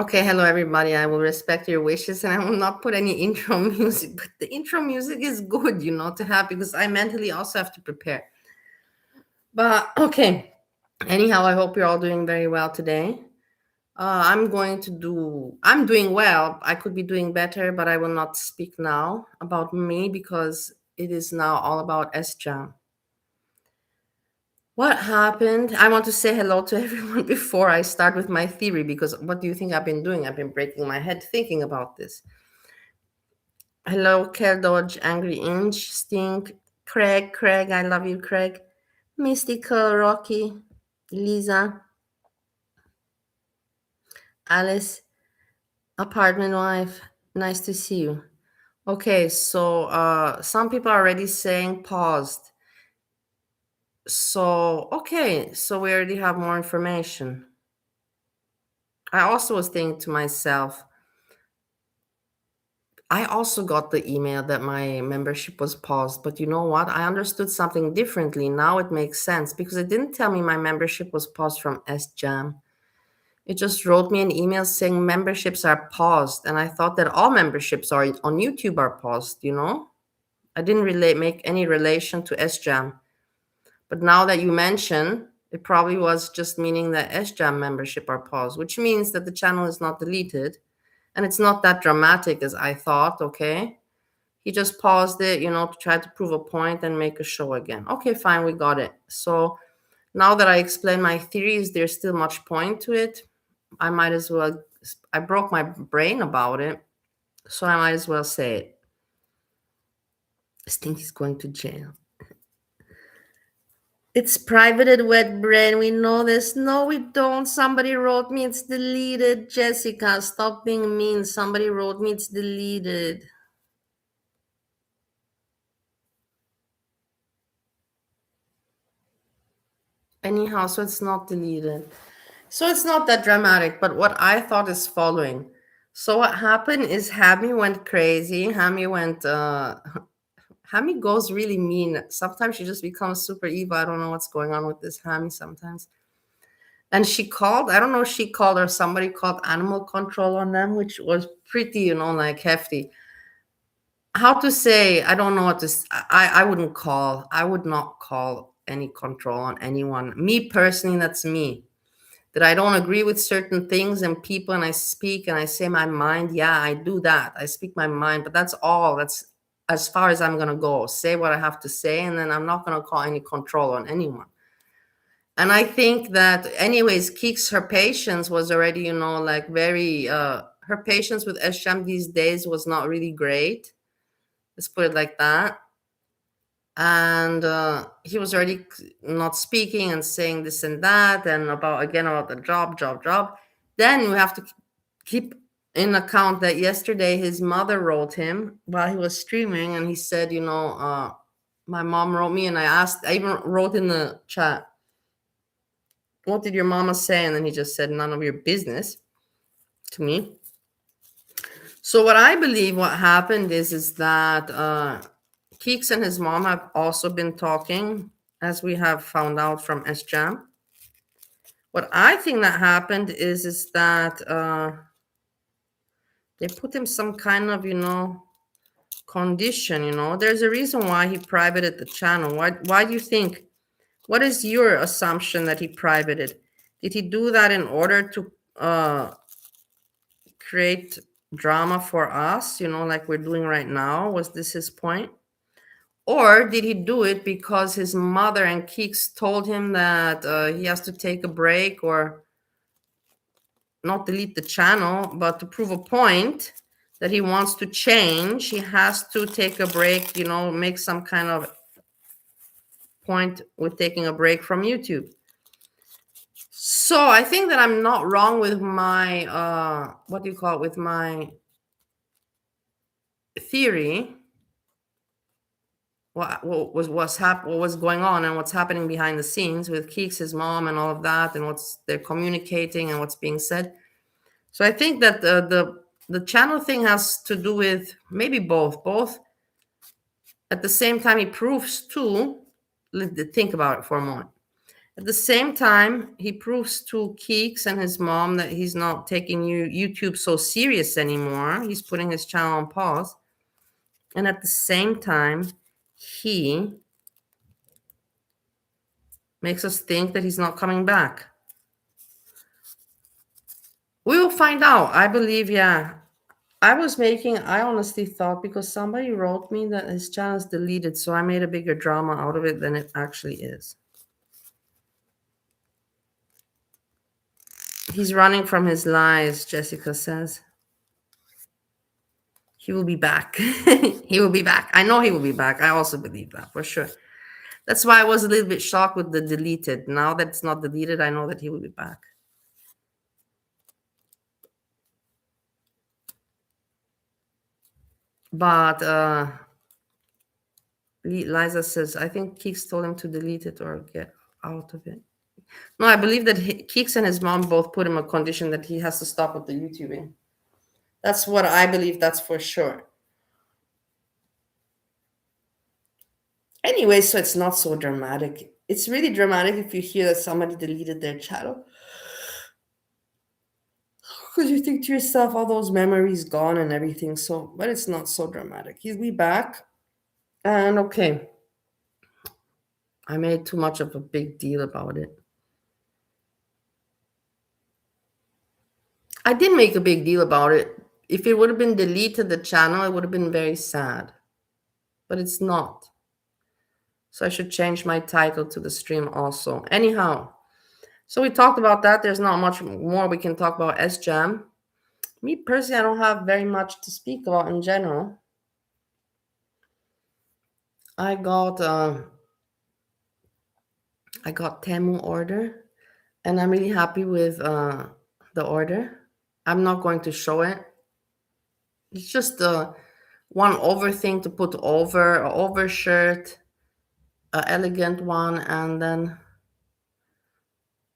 Okay, hello everybody. I will respect your wishes and I will not put any intro music, but the intro music is good, to have because I mentally also have to prepare. But okay, anyhow, I hope you're all doing very well today. I'm doing well. I could be doing better, but I will not speak now about me because it is now all about SJAM. What happened? I want to say hello to everyone before I start with my theory because what do you think I've been doing? I've been breaking my head thinking about this. Hello, Care Dodge, Angry Inch, Stink, Craig, I love you, Craig, Mystical, Rocky, Lisa, Alice, Apartment Wife, nice to see you. Okay, so some people are already saying paused. So, okay, so we already have more information. I also was thinking to myself, I also got the email that my membership was paused, but you know what? I understood something differently. Now it makes sense because it didn't tell me my membership was paused from SJAM. It just wrote me an email saying memberships are paused, and I thought that all memberships are on YouTube are paused. I didn't make any relation to SJAM. But now that you mention, it probably was just meaning that SJAM membership are paused, which means that the channel is not deleted. And it's not that dramatic as I thought, okay? He just paused it, to try to prove a point and make a show again. Okay, fine, we got it. So now that I explain my theories, there's still much point to it. I might as well, I broke my brain about it, so I might as well say it. I think he's going to jail. It's privated, wet brain. We know this. No, we don't. Somebody wrote me. It's deleted. Jessica, stop being mean. Somebody wrote me. It's deleted. Anyhow, so it's not deleted. So it's not that dramatic, but what I thought is following. So what happened is Hammy went crazy. Hammy goes really mean. Sometimes she just becomes super evil. I don't know what's going on with this Hammy sometimes. And she called, I don't know if she called or somebody called animal control on them, which was pretty, like hefty. How to say, I don't know what to, I wouldn't call, I would not call any control on anyone. Me personally, that's me. That I don't agree with certain things and people and I speak and I say my mind. Yeah, I do that. I speak my mind, but that's all. That's as far as I'm going to go. Say what I have to say, and then I'm not going to call any control on anyone. And I think that anyways, Keeks, her patience was already, like very, her patience with SJAM these days was not really great. Let's put it like that. And he was already not speaking and saying this and that and about the job. Then you have to keep in account that yesterday his mother wrote him while he was streaming and he said, my mom wrote me and I even wrote in the chat, what did your mama say? And then he just said, none of your business to me. So what I believe what happened is that Keeks and his mom have also been talking, as we have found out from SJAM. What I think that happened is that they put him some kind of, condition, There's a reason why he privated the channel. Why do you think? What is your assumption that he privated? Did he do that in order to create drama for us, like we're doing right now? Was this his point? Or did he do it because his mother and Keeks told him that he has to take a break or not delete the channel, but to prove a point that he wants to change, he has to take a break, make some kind of point with taking a break from YouTube. So I think that I'm not wrong with my, with my theory. What was going on and what's happening behind the scenes with Keeks, his mom, and all of that, and what's they're communicating and what's being said. So I think that the channel thing has to do with maybe both. At the same time, he proves too. Think about it for a moment. At the same time, he proves to Keeks and his mom that he's not taking YouTube so serious anymore. He's putting his channel on pause. And at the same time, he makes us think that he's not coming back. We will find out. I believe, yeah. I honestly thought, because somebody wrote me that his channel is deleted, so I made a bigger drama out of it than it actually is. He's running from his lies, Jessica says. He will be back. He will be back. I know he will be back. I also believe that for sure. That's why I was a little bit shocked with the deleted. Now that it's not deleted, I know that he will be back. But Liza says, I think Keeks told him to delete it or get out of it. No, I believe that Keeks and his mom both put him a condition that he has to stop with the YouTubing. That's what I believe, that's for sure. Anyway, so it's not so dramatic. It's really dramatic if you hear that somebody deleted their channel. Because you think to yourself, all those memories gone and everything. So, but it's not so dramatic. He'll be back. And okay, I made too much of a big deal about it. I did make a big deal about it. If it would have been deleted, the channel, it would have been very sad. But it's not. So I should change my title to the stream also. Anyhow, so we talked about that. There's not much more we can talk about SJAM. Me personally, I don't have very much to speak about in general. I got Temu order, and I'm really happy with the order. I'm not going to show it. It's just one over thing to put over, an over shirt, an elegant one, and then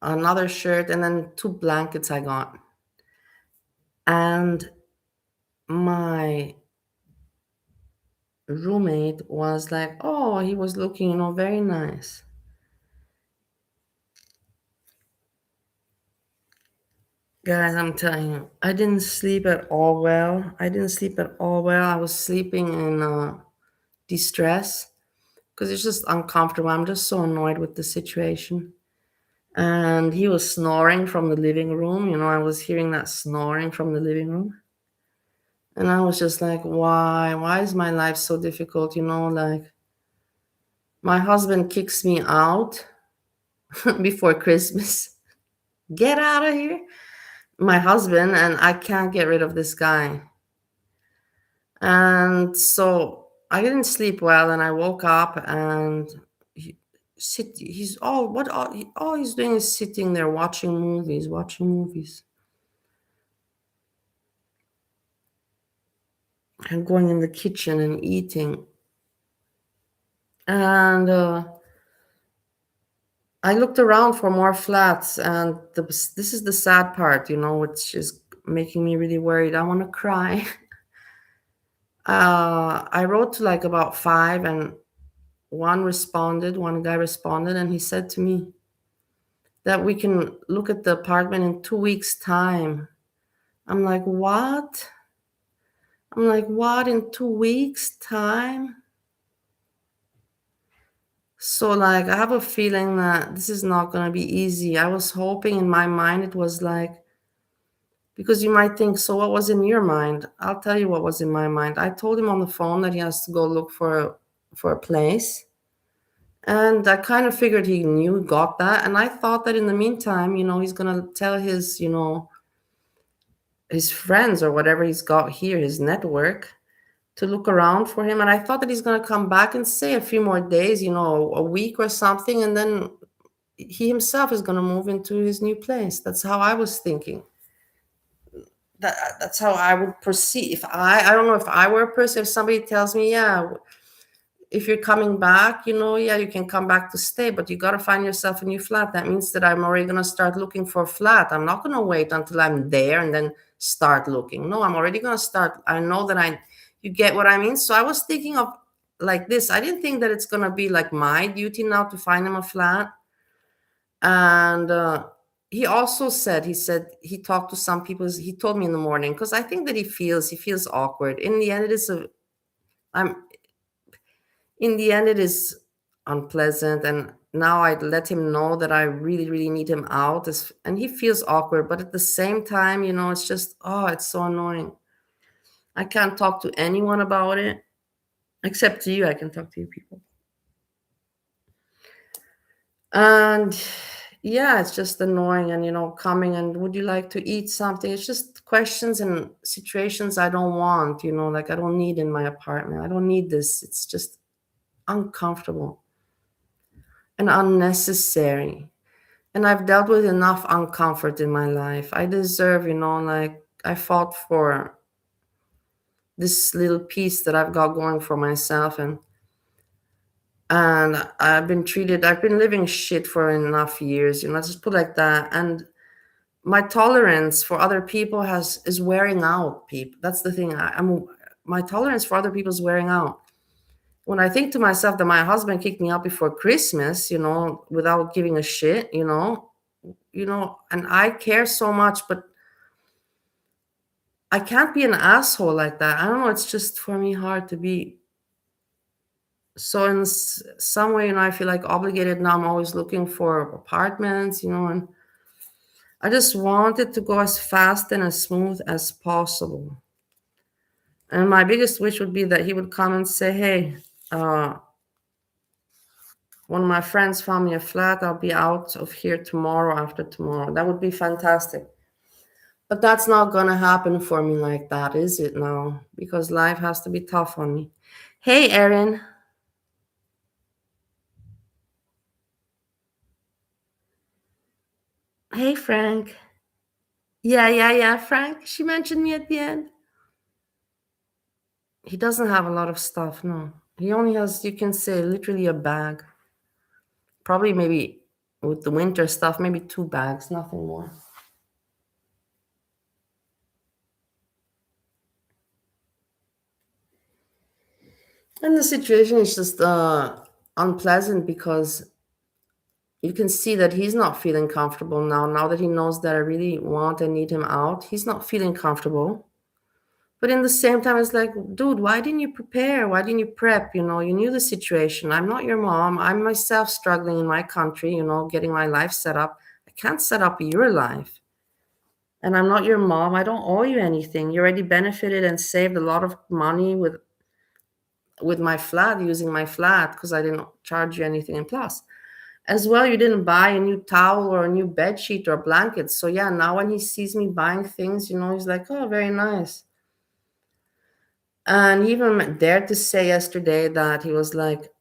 another shirt, and then 2 blankets I got. And my roommate was like, oh, he was looking, very nice. Guys, I'm telling you, I didn't sleep at all well. I was sleeping in distress because it's just uncomfortable. I'm just so annoyed with the situation. And he was snoring from the living room. I was hearing that snoring from the living room. And I was just like, why? Why is my life so difficult? Like my husband kicks me out before Christmas. Get out of here. My husband, and I can't get rid of this guy. And so I didn't sleep well, and I woke up and he's all he's doing is sitting there watching movies. And going in the kitchen and eating. And I looked around for more flats, and this is the sad part, which is making me really worried. I want to cry. I wrote to like about 5, and one guy responded, and he said to me that we can look at the apartment in 2 weeks' time. I'm like, what? In 2 weeks' time? So, like, I have a feeling that this is not going to be easy. I was hoping in my mind it was like, because you might think, so what was in your mind? I'll tell you what was in my mind. I told him on the phone that he has to go look for a place. And I kind of figured he got that. And I thought that in the meantime, he's going to tell his, his friends or whatever he's got here, his network, to look around for him. And I thought that he's going to come back and stay a few more days, a week or something. And then he himself is going to move into his new place. That's how I was thinking. That's how I would proceed. I don't know if I were a person, if somebody tells me, yeah, if you're coming back, yeah, you can come back to stay, but you got to find yourself a new flat. That means that I'm already going to start looking for a flat. I'm not going to wait until I'm there and then start looking. No, I'm already going to start. I know that you get what I mean? So I was thinking of like this. I didn't think that it's going to be like my duty now to find him a flat. And he also said, he talked to some people. He told me in the morning, because I think that he feels awkward. In the end, I'm in the end, it is unpleasant. And now I let him know that I really, really need him out. And he feels awkward. But at the same time, it's just, oh, it's so annoying. I can't talk to anyone about it except to you. I can talk to you people. And yeah, it's just annoying. And, coming and would you like to eat something? It's just questions and situations I don't want, like I don't need in my apartment. I don't need this. It's just uncomfortable and unnecessary. And I've dealt with enough uncomfort in my life. I deserve, like I fought for this little piece that I've got going for myself. And I've been living shit for enough years, let's just put it like that. And my tolerance for other people is wearing out, people. That's the thing. My tolerance for other people is wearing out. When I think to myself that my husband kicked me out before Christmas, without giving a shit, and I care so much, but I can't be an asshole like that. I don't know. It's just for me hard to be. So in some way, I feel like obligated now. I'm always looking for apartments, and I just want it to go as fast and as smooth as possible. And my biggest wish would be that he would come and say, hey, one of my friends found me a flat. I'll be out of here tomorrow, after tomorrow. That would be fantastic. But that's not going to happen for me like that, is it now? Because life has to be tough on me. Hey, Erin. Hey, Frank. Yeah, Frank. She mentioned me at the end. He doesn't have a lot of stuff, no. He only has, you can say, literally a bag. Probably maybe with the winter stuff, maybe 2 bags, nothing more. And the situation is just unpleasant because you can see that he's not feeling comfortable now that he knows that I really want and need him out. He's not feeling comfortable. But in the same time, it's like, dude, why didn't you prepare? Why didn't you prep? You knew the situation. I'm not your mom. I'm myself struggling in my country, getting my life set up. I can't set up your life. And I'm not your mom. I don't owe you anything. You already benefited and saved a lot of money with my flat, using my flat, because I didn't charge you anything. And plus, as well, you didn't buy a new towel or a new bed sheet or blankets. So yeah, now when he sees me buying things, he's like, oh, very nice. And he even dared to say yesterday that he was like,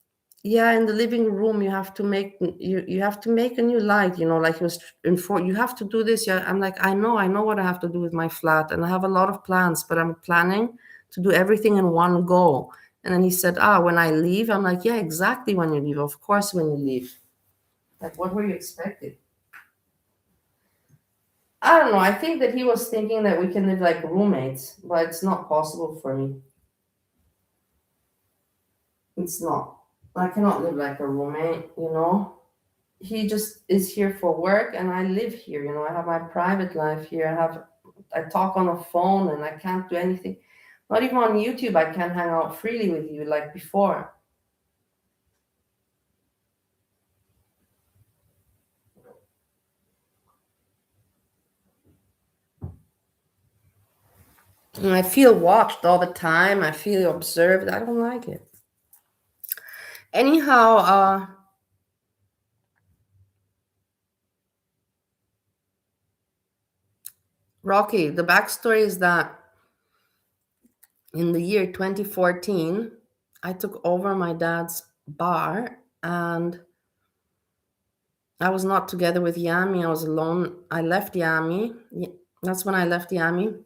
yeah, in the living room you have to make a new light, like he was you have to do this. Yeah, I'm like, I know what I have to do with my flat, and I have a lot of plans, but I'm planning to do everything in one go. And then he said, when I leave. I'm like, yeah, exactly, when you leave. Of course, when you leave. Like, what were you expecting? I don't know. I think that he was thinking that we can live like roommates, but it's not possible for me. It's not. I cannot live like a roommate. He just is here for work and I live here. I have my private life here. I talk on the phone and I can't do anything. Not even on YouTube, I can't hang out freely with you like before. And I feel watched all the time. I feel observed. I don't like it. Anyhow, Rocky, the backstory is that in the year 2014, I took over my dad's bar and I was not together with Yami. I was alone. I left Yami. That's when I left Yami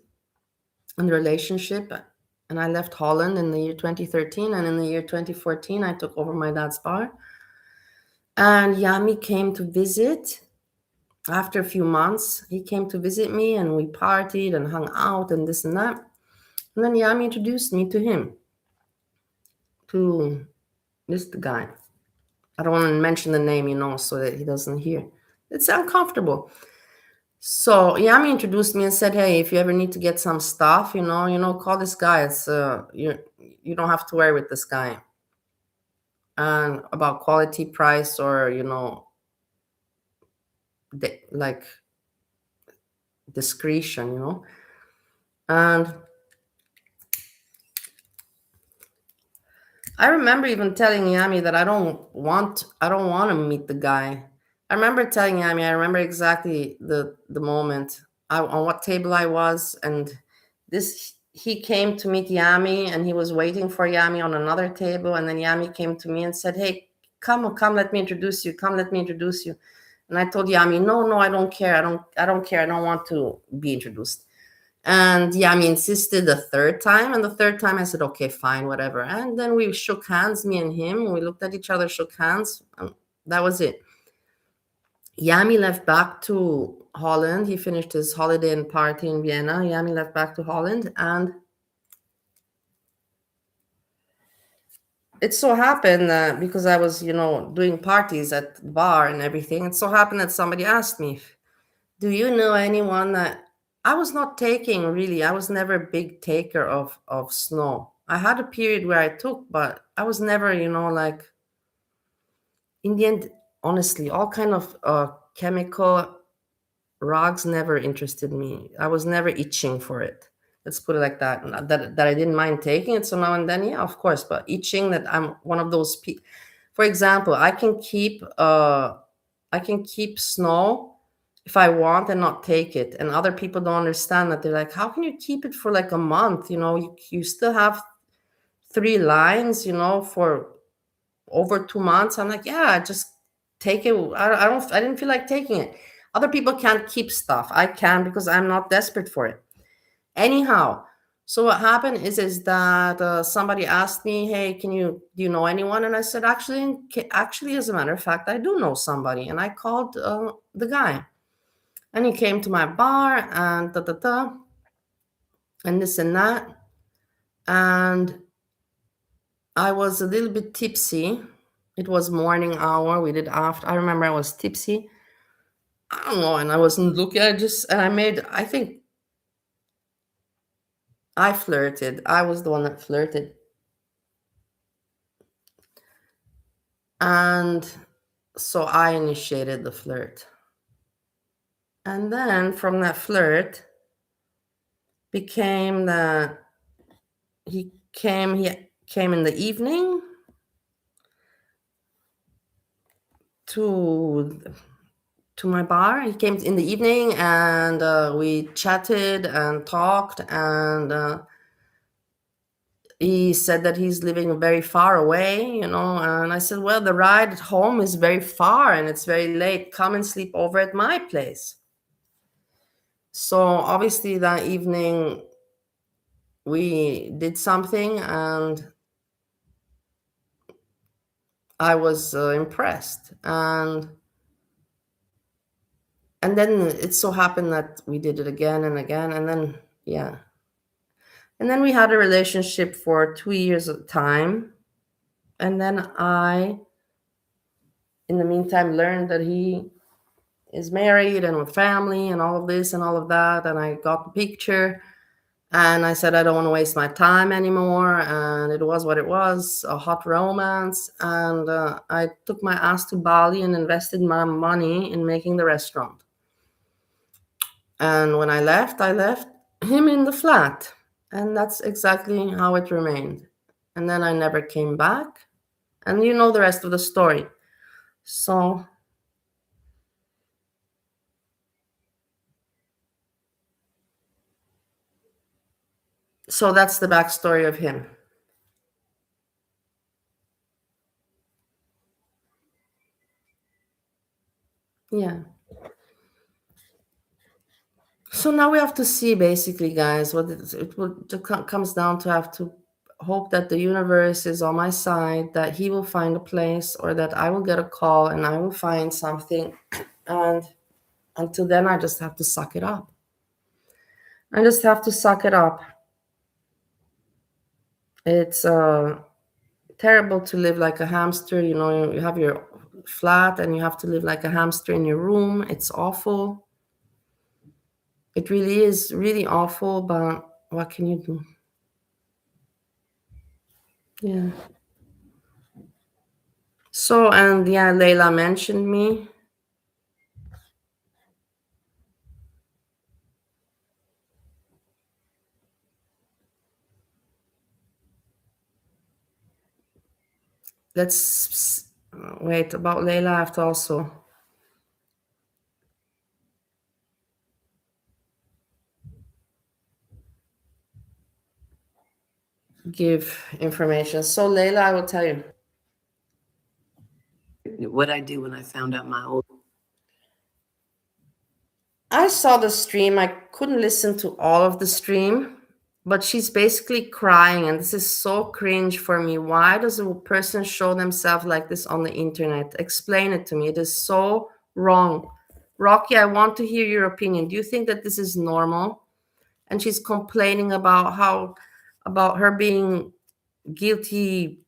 in the relationship. And I left Holland in the year 2013. And in the year 2014, I took over my dad's bar. And Yami came to visit. After a few months, he came to visit me and we partied and hung out and this and that. And then Yami introduced me to him, to this guy. I don't want to mention the name, so that he doesn't hear. It's uncomfortable. So Yami introduced me and said, "Hey, if you ever need to get some stuff, call this guy. It's you don't have to worry with this guy, and about quality, price, or like discretion. And I remember even telling Yami that I don't want to meet the guy. I remember telling Yami, I remember exactly the moment on what table I was, and this he came to meet Yami, and he was waiting for Yami on another table, and then Yami came to me and said, "Hey, come, let me introduce you. Come, let me introduce you." And I told Yami, "No, I don't care. I don't care. I don't want to be introduced." And Yami insisted the third time. And the third time I said, "Okay, fine, whatever." And then we shook hands, me and him. We looked at each other, shook hands. And that was it. Yami left back to Holland. He finished his holiday and party in Vienna. Yami left back to Holland. And it so happened that because I was, doing parties at the bar and everything, it so happened that somebody asked me, "Do you know anyone that?" I was not taking really. I was never a big taker of snow. I had a period where I took, but I was never, like in the end, honestly, all kind of chemical rugs never interested me. I was never itching for it. Let's put it like that. That I didn't mind taking it so now and then, yeah, of course. But itching, that I'm one of those people. For example, I can keep snow if I want and not take it. And other people don't understand that. They're like, "How can you keep it for like a month? You still have 3 lines, for over 2 months." I'm like, "Yeah, just take it. I didn't feel like taking it." Other people can't keep stuff. I can because I'm not desperate for it. Anyhow, so what happened is that somebody asked me, "Hey, do you know anyone?" And I said, actually, as a matter of fact, I do know somebody. And I called the guy. And he came to my bar and da da da, and this and that. And I was a little bit tipsy. It was morning hour. We did after. I remember I was tipsy. I don't know, and I wasn't looking. I think I flirted. I was the one that flirted. And so I initiated the flirt. And then from that flirt became that he came in the evening to my bar. He came in the evening, and we chatted and talked, and he said that he's living very far away, and I said, "Well, the ride home is very far and it's very late. Come and sleep over at my place." So obviously that evening we did something, and I was impressed. And then it so happened that we did it again and again, and then yeah. And then we had a relationship for 2 years at a time. And then I, in the meantime, learned that he is married and with family and all of this and all of that. And I got the picture, and I said, "I don't want to waste my time anymore." And it was what it was, a hot romance. And I took my ass to Bali and invested my money in making the restaurant. And when I left him in the flat. And that's exactly how it remained. And then I never came back. And you know the rest of the story. So that's the backstory of him. Yeah. So now we have to see, basically, guys, what comes down to. Have to hope that the universe is on my side, that he will find a place, or that I will get a call and I will find something. And until then, I just have to suck it up. I just have to suck it up. It's terrible to live like a hamster. You have your flat and you have to live like a hamster in your room. It's awful. It really is really awful, but what can you do? Yeah. So, and yeah, Leila mentioned me. Let's wait about Leila. I have to also give information. So, Leila, I will tell you. What I do when I found out my old. I saw the stream. I couldn't listen to all of the stream, but she's basically crying, and this is so cringe for me. Why does a person show themselves like this on the internet? Explain it to me. It is so wrong. Rocky, I want to hear your opinion. Do you think that this is normal? And she's complaining about her being guilty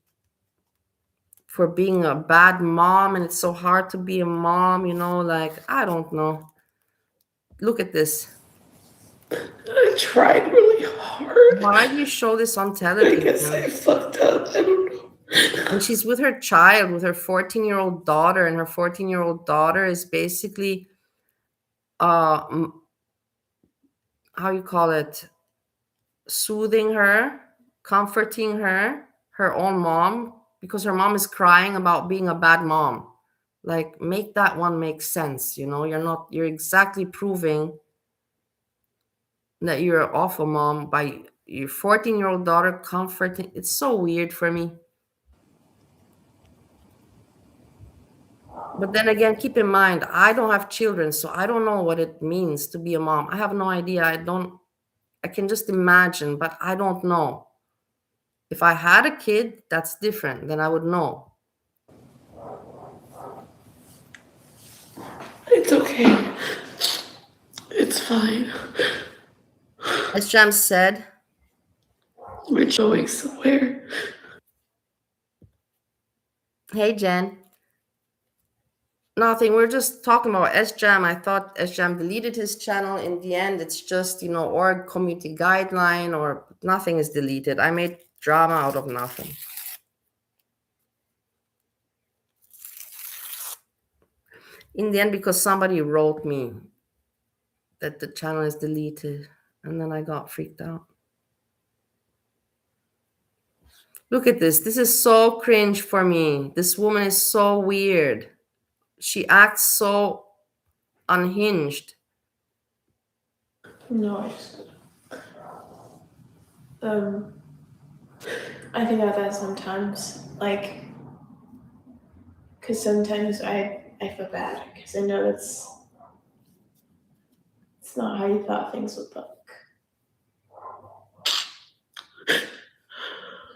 for being a bad mom, and it's so hard to be a mom, like, I don't know. Look at this. I tried really hard. Why do you show this on I television? guess I fucked up. I don't know. And she's with her child, with her 14-year-old daughter, and her 14-year-old daughter is basically how you call it, soothing her, comforting her own mom, because her mom is crying about being a bad mom. Like, make that one make sense. You're exactly proving that you're an awful mom by your 14-year-old daughter comforting. It's so weird for me. But then again, keep in mind, I don't have children, so I don't know what it means to be a mom. I have no idea. I can just imagine, but I don't know. If I had a kid, that's different. Then I would know. It's okay. It's fine. As Jam said, We're going somewhere. hey, Jen. Nothing. We're just talking about SJAM. I thought SJAM deleted his channel. In the end, it's just, org community guideline, or nothing is deleted. I made drama out of nothing. In the end, because somebody wrote me that the channel is deleted, and then I got freaked out. Look at this. This is so cringe for me. This woman is so weird. She acts so unhinged. No, I think about that sometimes, like, because sometimes I feel bad because I know it's not how you thought things would look.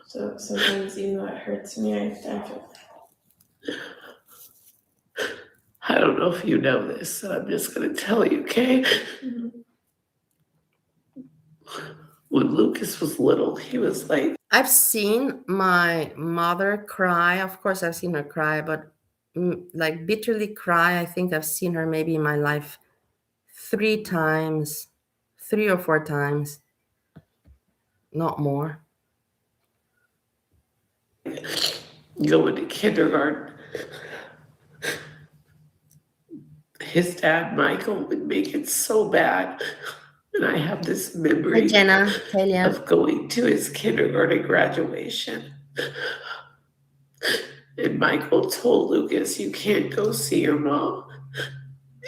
So sometimes, even though it hurts me, I feel bad. I don't know if you know this, and I'm just going to tell you, okay? Mm-hmm. When Lucas was little, he was like... I've seen my mother cry. Of course, I've seen her cry, but like bitterly cry, I think I've seen her maybe in my life 3 times, 3 or 4 times, not more. Going to kindergarten, his dad, Michael, would make it so bad. And I have this memory of going to his kindergarten graduation. And Michael told Lucas, you can't go see your mom.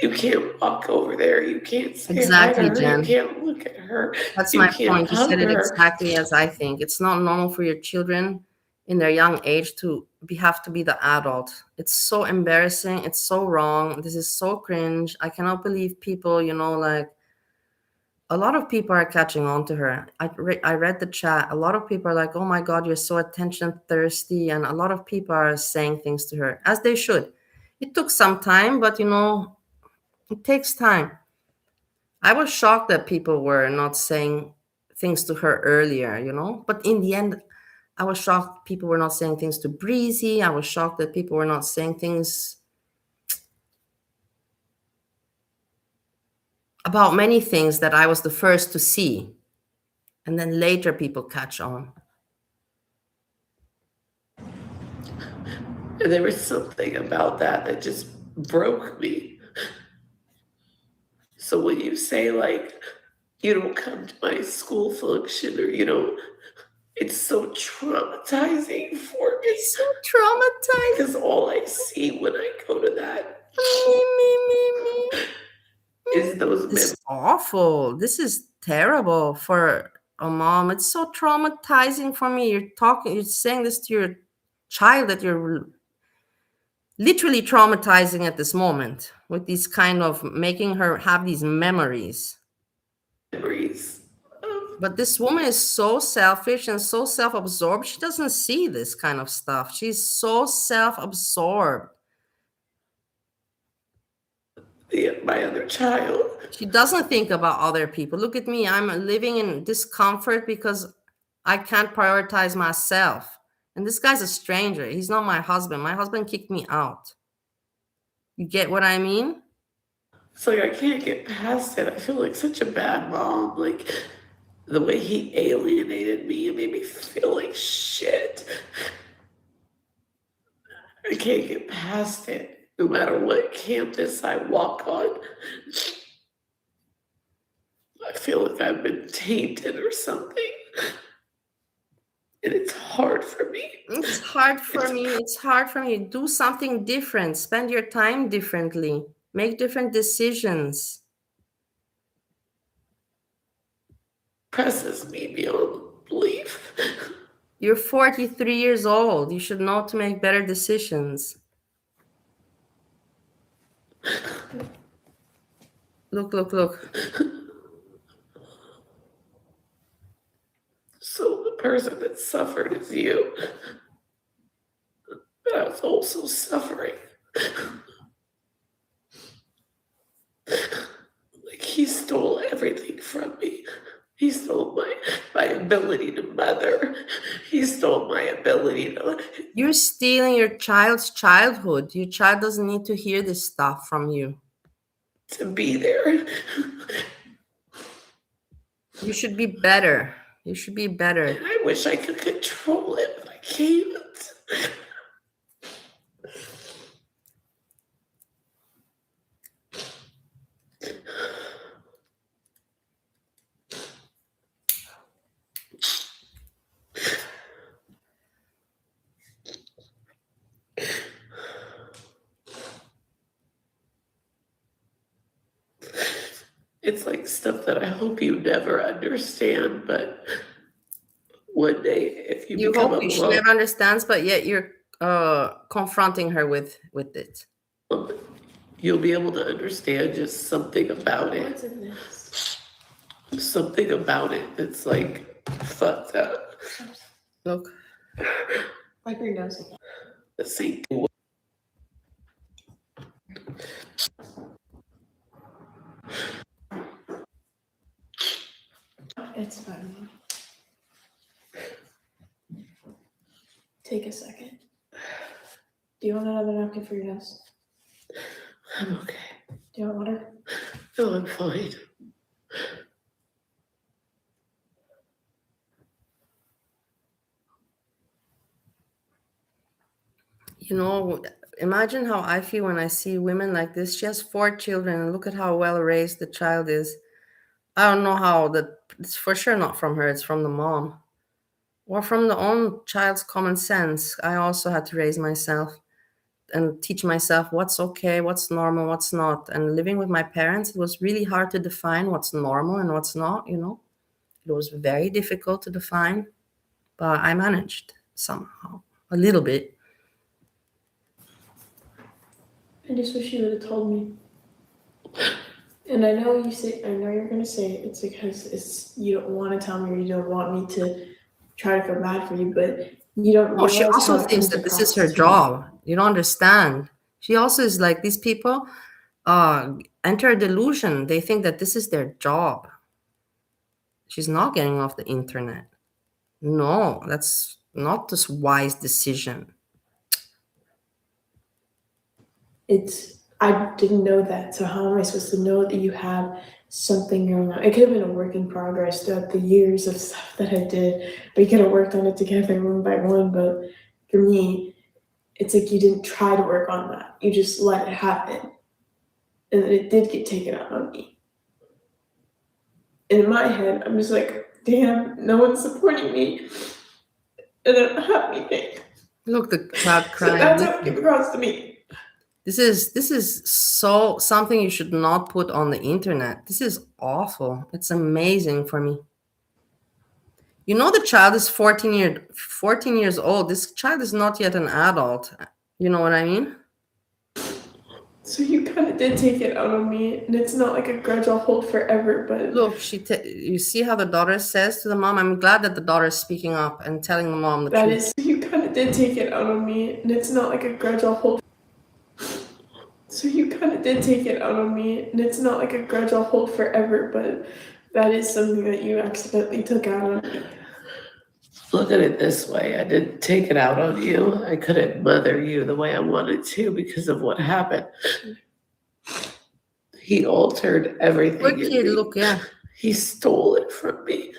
You can't walk over there. You can't say hi to her. Jen. You can't look at her. That's you my can't point. You said it her. exactly as I think. It's not normal for your children in their young age to have to be the adult. It's so embarrassing. It's so wrong. This is so cringe. I cannot believe people, like, a lot of people are catching on to her. I read the chat. A lot of people are like, oh my God, you're so attention thirsty. And a lot of people are saying things to her, as they should. It took some time, but it takes time. I was shocked that people were not saying things to her earlier, but in the end, I was shocked people were not saying things to Breezy. I was shocked that people were not saying things about many things that I was the first to see. And then later people catch on. And there was something about that just broke me. So when you say, like, you don't come to my school function, or, it's so traumatizing for me. It's so traumatizing. Because all I see when I go to that is those This is awful. This is terrible for a mom. It's so traumatizing for me. You're saying this to your child that you're literally traumatizing at this moment with these kind of making her have these memories. But this woman is so selfish and so self-absorbed. She doesn't see this kind of stuff. She's so self-absorbed. My other child. She doesn't think about other people. Look at me. I'm living in discomfort because I can't prioritize myself. And this guy's a stranger. He's not my husband. My husband kicked me out. You get what I mean? It's like I can't get past it. I feel like such a bad mom. Like, the way he alienated me and made me feel like shit. I can't get past it, no matter what campus I walk on. I feel like I've been tainted or something. And it's hard for me. It's hard for me. It's hard for me. Do something different. Spend your time differently. Make different decisions. Presses me beyond belief. You're 43 years old. You should know to make better decisions. Look. So the person that suffered is you. But I was also suffering. Like, he stole everything from me. He stole my ability to mother. He stole my ability to... You're stealing your child's childhood. Your child doesn't need to hear this stuff from you. To be there. You should be better. You should be better. And I wish I could control it, but I can't. It's like stuff that I hope you never understand, but one day, if you become hope she never understands, but yet you're confronting her with it. You'll be able to understand just something about it. What's in this? Something about it that's like fucked up. Look. Like your nose again. The same. It's fine. Take a second. Do you want another napkin for your nose? I'm okay. Do you want water? No, I'm fine. Imagine how I feel when I see women like this. She has 4 children, and look at how well raised the child is. I don't know how it's for sure not from her, it's from the mom. Or from the own child's common sense. I also had to raise myself and teach myself what's okay, what's normal, what's not. And living with my parents, it was really hard to define what's normal and what's not, It was very difficult to define, but I managed somehow, a little bit. I just wish you would have told me. And I know you're gonna say it's because you don't want to tell me, or you don't want me to try to feel bad for you, but you don't. No, she also thinks that this is her job. You don't understand. She also is like, these people enter a delusion. They think that this is their job. She's not getting off the internet. No, that's not this wise decision. I didn't know that. So how am I supposed to know that you have something going on. It could have been a work in progress throughout the years of stuff that I did. We could have worked on it together one by one, but for me, it's like you didn't try to work on that. You just let it happen. And it did get taken out on me. And in my head, I'm just like, damn, no one's supporting me. And I don't have anything. Look, the child So crying. that's how it came across to me. This is so something you should not put on the internet. This is awful. It's amazing for me. You know, the child is 14 years old. This child is not yet an adult. You know what I mean? So you kind of did take it out on me, and it's not like a grudge I'll hold forever, but Look, you see how the daughter says to the mom, I'm glad that the daughter is speaking up and telling the mom the that truth. is, you kind of did take it out on me, and it's not like a grudge I'll hold. So you kind of did take it out on me, and it's not like a grudge I'll hold forever, but that is something that you accidentally took out on me. Look at it this way. I didn't take it out on you. I couldn't mother you the way I wanted to because of what happened. He altered everything. Good kid, look, yeah. He stole it from me.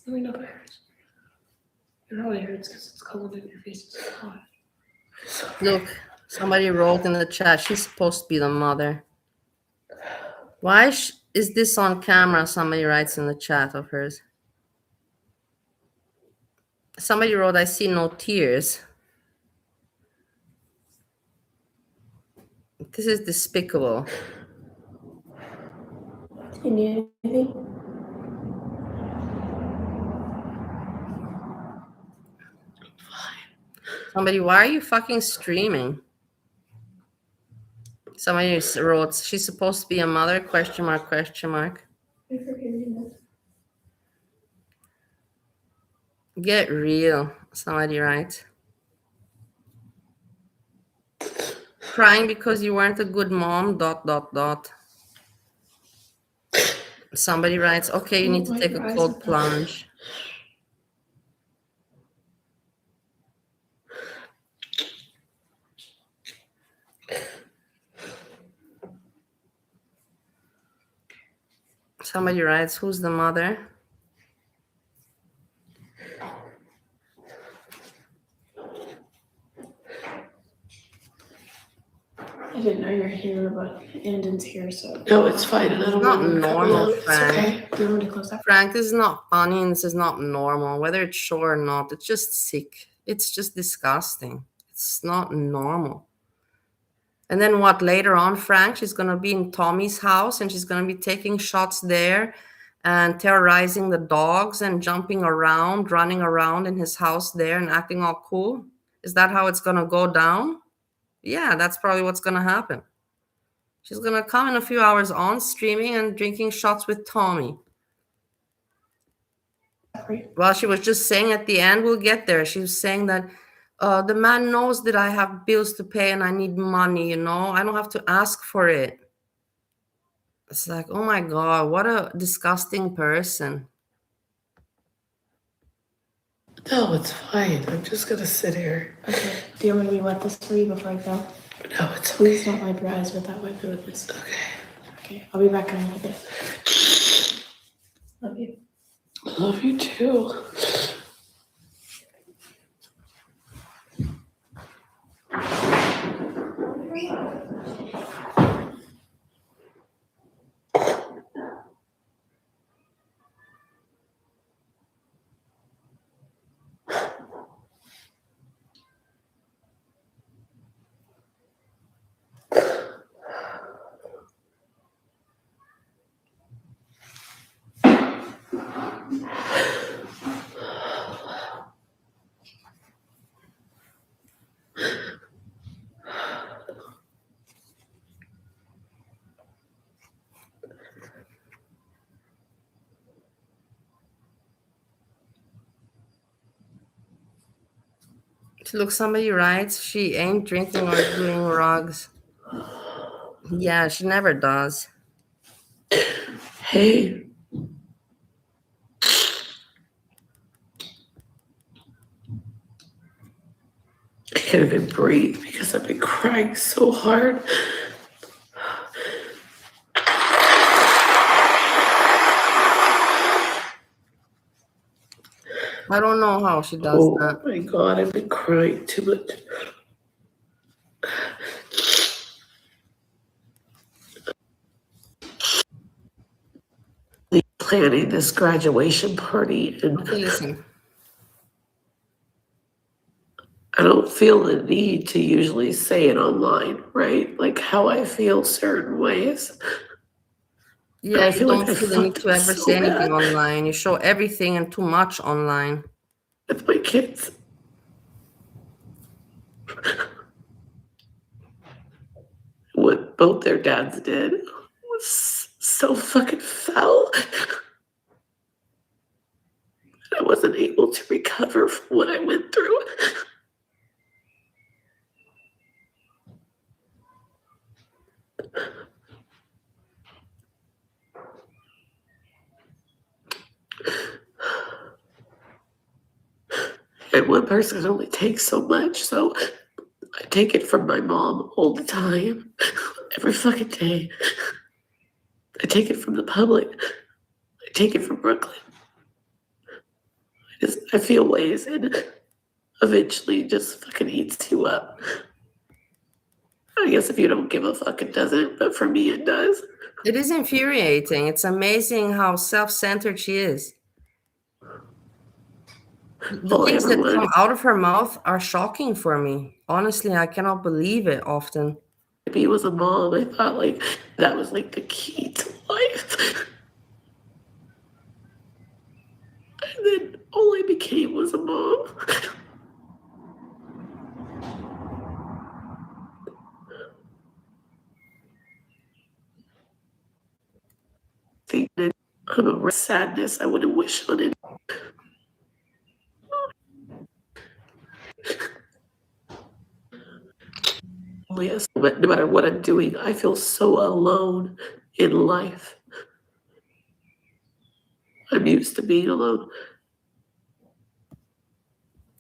Let me know if it hurts. It probably hurts because it's cold and your face is hot. Look, somebody wrote in the chat, she's supposed to be the mother. Why is this on camera? Somebody writes in the chat of hers. Somebody wrote, I see no tears. This is despicable. You need anything? Somebody, why are you fucking streaming? Somebody wrote, she's supposed to be a mother, question mark, question mark. Get real, somebody writes. Crying because you weren't a good mom, ... Somebody writes, okay, you need to take a cold plunge. Somebody writes, who's the mother? I didn't know you were here, but Andon's here, so. No, it's fine. And I It's don't not want to normal, cover it. Frank. Okay, do you want me to close that? Frank, this is not funny and this is not normal. Whether it's sure or not, it's just sick. It's just disgusting. It's not normal. And then what, later on, Frank, she's going to be in Tommy's house and she's going to be taking shots there and terrorizing the dogs and jumping around, running around in his house there and acting all cool. Is that how it's going to go down? Yeah, that's probably what's going to happen. She's going to come in a few hours on streaming and drinking shots with Tommy. Well, she was just saying at the end, we'll get there. She was saying that the man knows that I have bills to pay and I need money, you know. I don't have to ask for it. It's like, oh my God, what a disgusting person. No, it's fine. I'm just going to sit here. Okay, do you want me to wet this for you before I go? No, it's Please don't wipe your eyes with that. Wipe it with this. okay. Okay, I'll be back in a little bit. Love you. Love you too. Look, somebody writes she ain't drinking or doing rugs. Yeah, she never does. Hey. I can't even breathe because I've been crying so hard. I don't know how she does that. Oh my God, I've been crying too much. Planning this graduation party, and Okay, listen. I don't feel the need to usually say it online, right? Like how I feel certain ways. Yeah, I you feel don't like I feel the need fucked to up ever so say anything bad online. You show everything and too much online. with my kids. What both their dads did was so fucking foul. I wasn't able to recover from what I went through. And one person can only take so much, so I take it from my mom all the time, every fucking day. I take it from the public. I take it from Brooklyn. I feel ways, and eventually just fucking eats you up. I guess if you don't give a fuck, it doesn't, but for me, it does. It is infuriating. It's amazing how self-centered she is. The All I things ever that come wanted out of her mouth are shocking for me. Honestly, I cannot believe it often. to be was a mom. I thought like that was like the key to life. And then all I became was a mom. I'm a sadness I wouldn't wish on it. Yes, but no matter what I'm doing, I feel so alone in life. I'm used to being alone.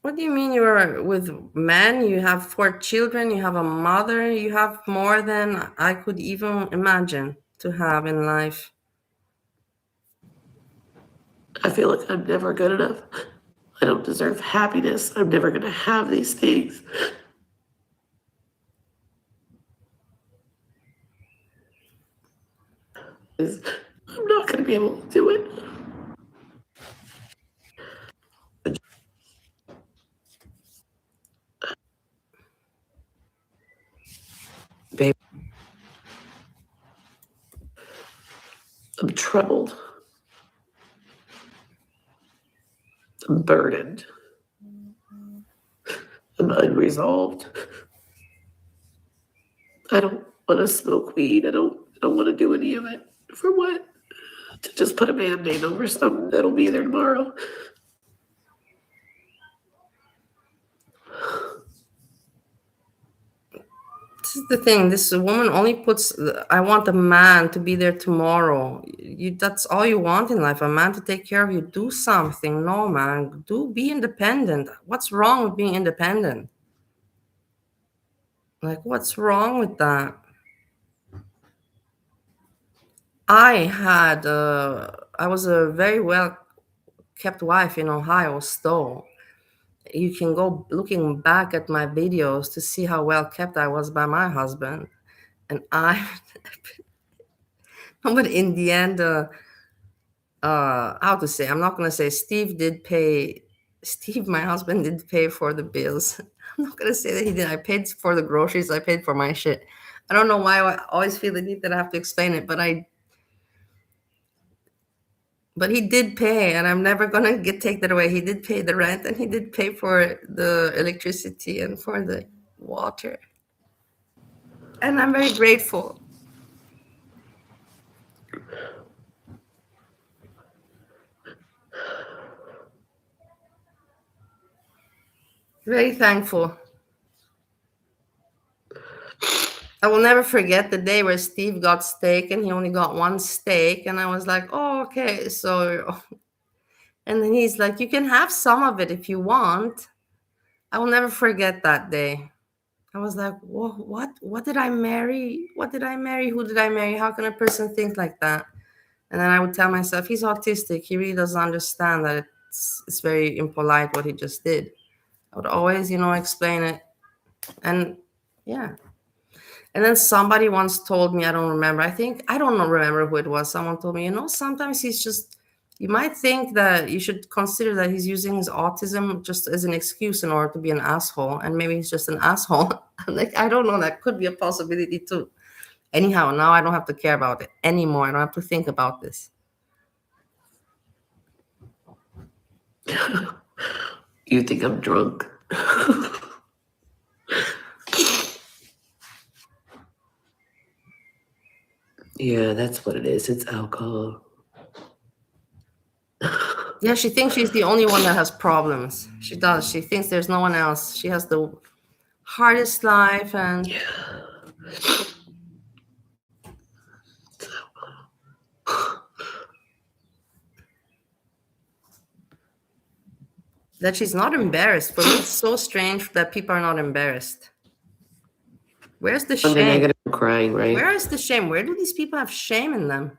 What do you mean you are with men? You have 4 children, you have a mother, you have more than I could even imagine to have in life. I feel like I'm never good enough. I don't deserve happiness. I'm never gonna have these things. I'm not gonna be able to do it. Babe, I'm troubled. I'm burdened. I'm unresolved. I don't want to smoke weed. I don't want to do any of it. For what? To just put a band-aid over something that'll be there tomorrow. This is the thing. This woman only puts, I want a man to be there tomorrow. That's all you want in life, a man to take care of you. Do something. No, man. Be independent. What's wrong with being independent? Like, what's wrong with that? I was a very well kept wife in Ohio still. You can go looking back at my videos to see how well kept I was by my husband. And but in the end, how to say, I'm not going to say Steve, my husband, did pay for the bills. I'm not going to say that he did. I paid for the groceries. I paid for my shit. I don't know why I always feel the need that I have to explain it, but he did pay, and I'm never gonna take that away. He did pay the rent, and he did pay for the electricity and for the water, and I'm very grateful. Very thankful. I will never forget the day where Steve got steak and he only got one steak. And I was like, oh, okay. So, and then he's like, you can have some of it if you want. I will never forget that day. I was like, whoa, what did I marry? What did I marry? Who did I marry? How can a person think like that? And then I would tell myself, he's autistic. He really doesn't understand that it's very impolite what he just did. I would always, explain it. And yeah. And then somebody once told me, I don't remember, I don't know, remember who it was. Someone told me, sometimes you might think that you should consider that he's using his autism just as an excuse in order to be an asshole. And maybe he's just an asshole. I'm like, I don't know, that could be a possibility too. Anyhow, now I don't have to care about it anymore. I don't have to think about this. You think I'm drunk? Yeah, that's what it is. It's alcohol. Yeah, she thinks she's the only one that has problems. She does. She thinks there's no one else. She has the hardest life, and Yeah. that she's not embarrassed. For me, it's so strange that people are not embarrassed. Where's the On the shame? negative, I'm crying, right? Where is the shame? Where do these people have shame in them?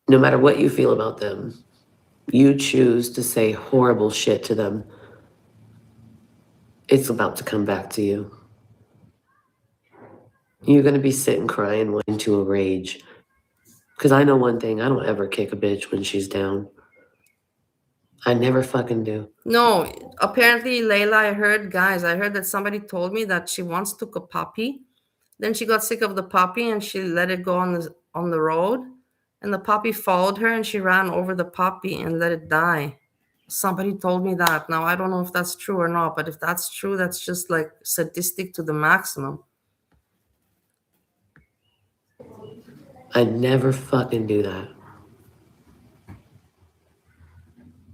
No matter what you feel about them, you choose to say horrible shit to them. It's about to come back to you. You're going to be sitting crying into a rage. Because I know one thing, I don't ever kick a bitch when she's down. I never fucking do. No, apparently, Leila, I heard that somebody told me that she once took a puppy. Then she got sick of the puppy and she let it go on the road. And the puppy followed her and she ran over the puppy and let it die. Somebody told me that. Now, I don't know if that's true or not, but if that's true, that's just like sadistic to the maximum. I never fucking do that.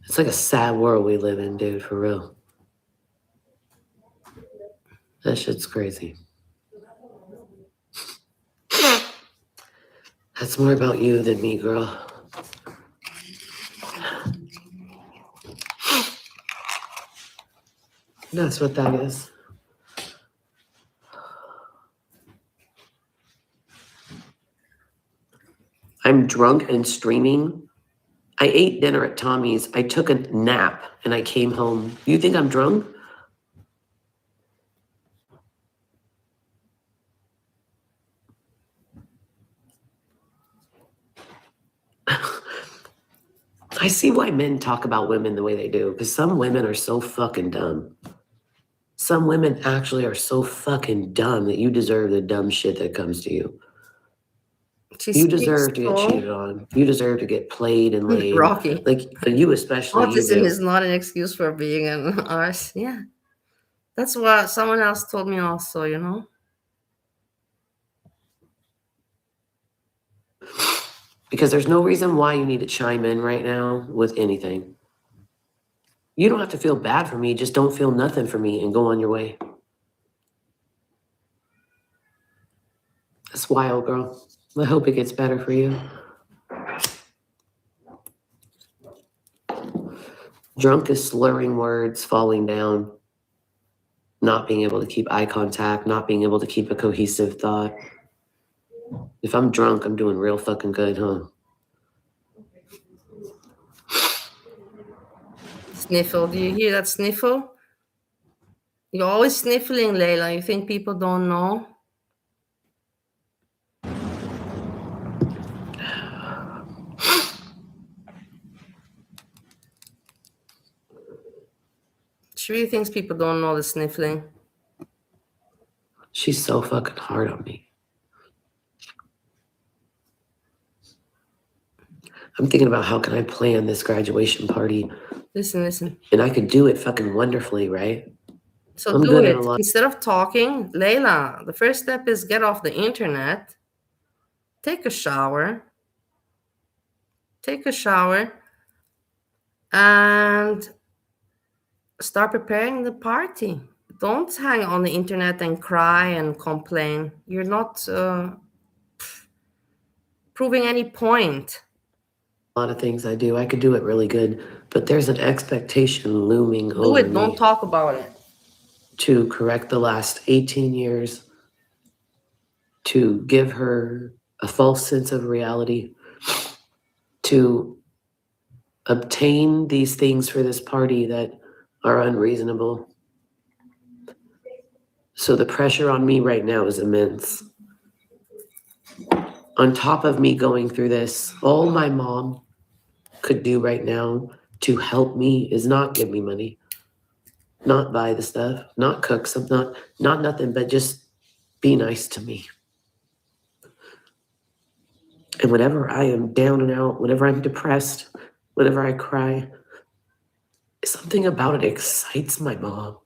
It's like a sad world we live in, dude, for real. That shit's crazy. That's more about you than me, girl. That's what that is. I'm drunk and streaming. I ate dinner at Tommy's. I took a nap and I came home. You think I'm drunk? I see why men talk about women the way they do, because some women are so fucking dumb. Some women actually are so fucking dumb that you deserve the dumb shit that comes to you. You deserve to get cheated on. You deserve to get played and laid. Rocky. Like you especially. Autism is not an excuse for being an arse. Yeah. That's what someone else told me also, Because there's no reason why you need to chime in right now with anything. You don't have to feel bad for me. Just don't feel nothing for me and go on your way. That's wild, girl. I hope it gets better for you. Drunk is slurring words, falling down, not being able to keep eye contact, not being able to keep a cohesive thought. If I'm drunk, I'm doing real fucking good, huh? Sniffle. Do you hear that sniffle? You're always sniffling, Leila. You think people don't know? She really thinks people don't know the sniffling. She's so fucking hard on me. I'm thinking about how can I plan this graduation party. Listen. And I could do it fucking wonderfully, right? So I'm do it. Instead of talking, Leila, the first step is get off the internet, take a shower, and start preparing the party. don't hang on the internet and cry and complain. You're not proving any point. A lot of things I do, I could do it really good, but there's an expectation looming Do over it. Don't me talk about it. to correct the last 18 years, to give her a false sense of reality, to obtain these things for this party that are unreasonable. So the pressure on me right now is immense. On top of me going through this, all my mom could do right now to help me is not give me money, not buy the stuff, not cook some, not nothing, but just be nice to me. And whenever I am down and out, whenever I'm depressed, whenever I cry, something about it excites my mom.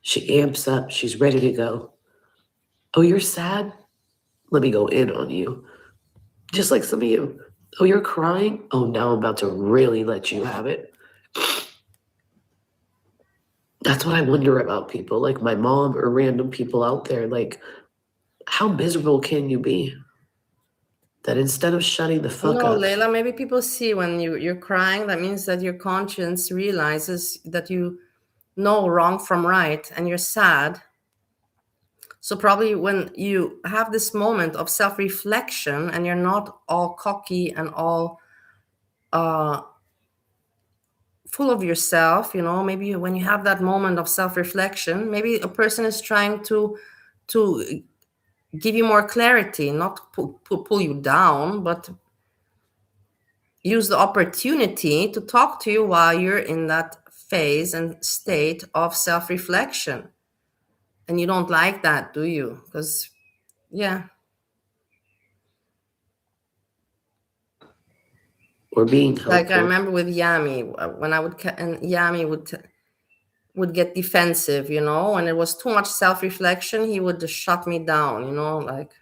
She amps up, she's ready to go. Oh, you're sad? Let me go in on you. Just like some of you. Oh, you're crying? Oh, now I'm about to really let you have it. That's what I wonder about people like my mom or random people out there. Like, how miserable can you be? That instead of shutting the fuck No, up. Leila, maybe people see when you're crying, that means that your conscience realizes that you know wrong from right and you're sad. So probably when you have this moment of self-reflection and you're not all cocky and all full of yourself, maybe when you have that moment of self-reflection, maybe a person is trying to give you more clarity, not pull you down, but use the opportunity to talk to you while you're in that phase and state of self-reflection. And you don't like that, do you? Because, yeah. Or being helpful. Like I remember with Yami, when I would, and Yami would get defensive, when it was too much self-reflection, he would just shut me down, like,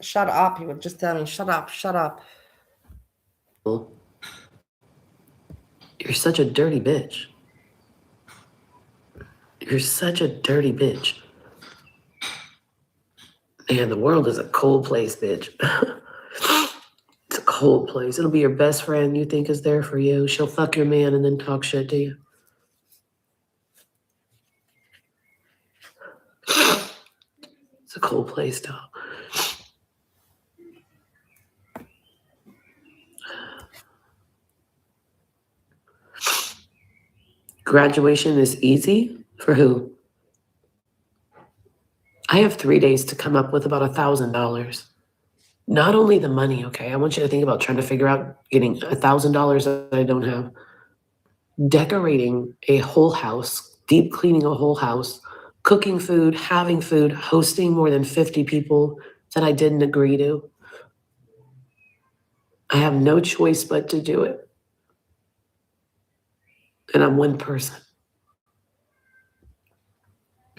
shut up. He would just tell me, shut up, shut up. You're such a dirty bitch. You're such a dirty bitch. Man, the world is a cold place, bitch. It's a cold place. It'll be your best friend you think is there for you. She'll fuck your man and then talk shit to you. It's a cold place, though. Graduation is easy for who? I have 3 days to come up with about $1,000. Not only the money, okay? I want you to think about trying to figure out getting $1,000 that I don't have. Decorating a whole house, deep cleaning a whole house, cooking food, having food, hosting more than 50 people that I didn't agree to. I have no choice but to do it. And I'm one person.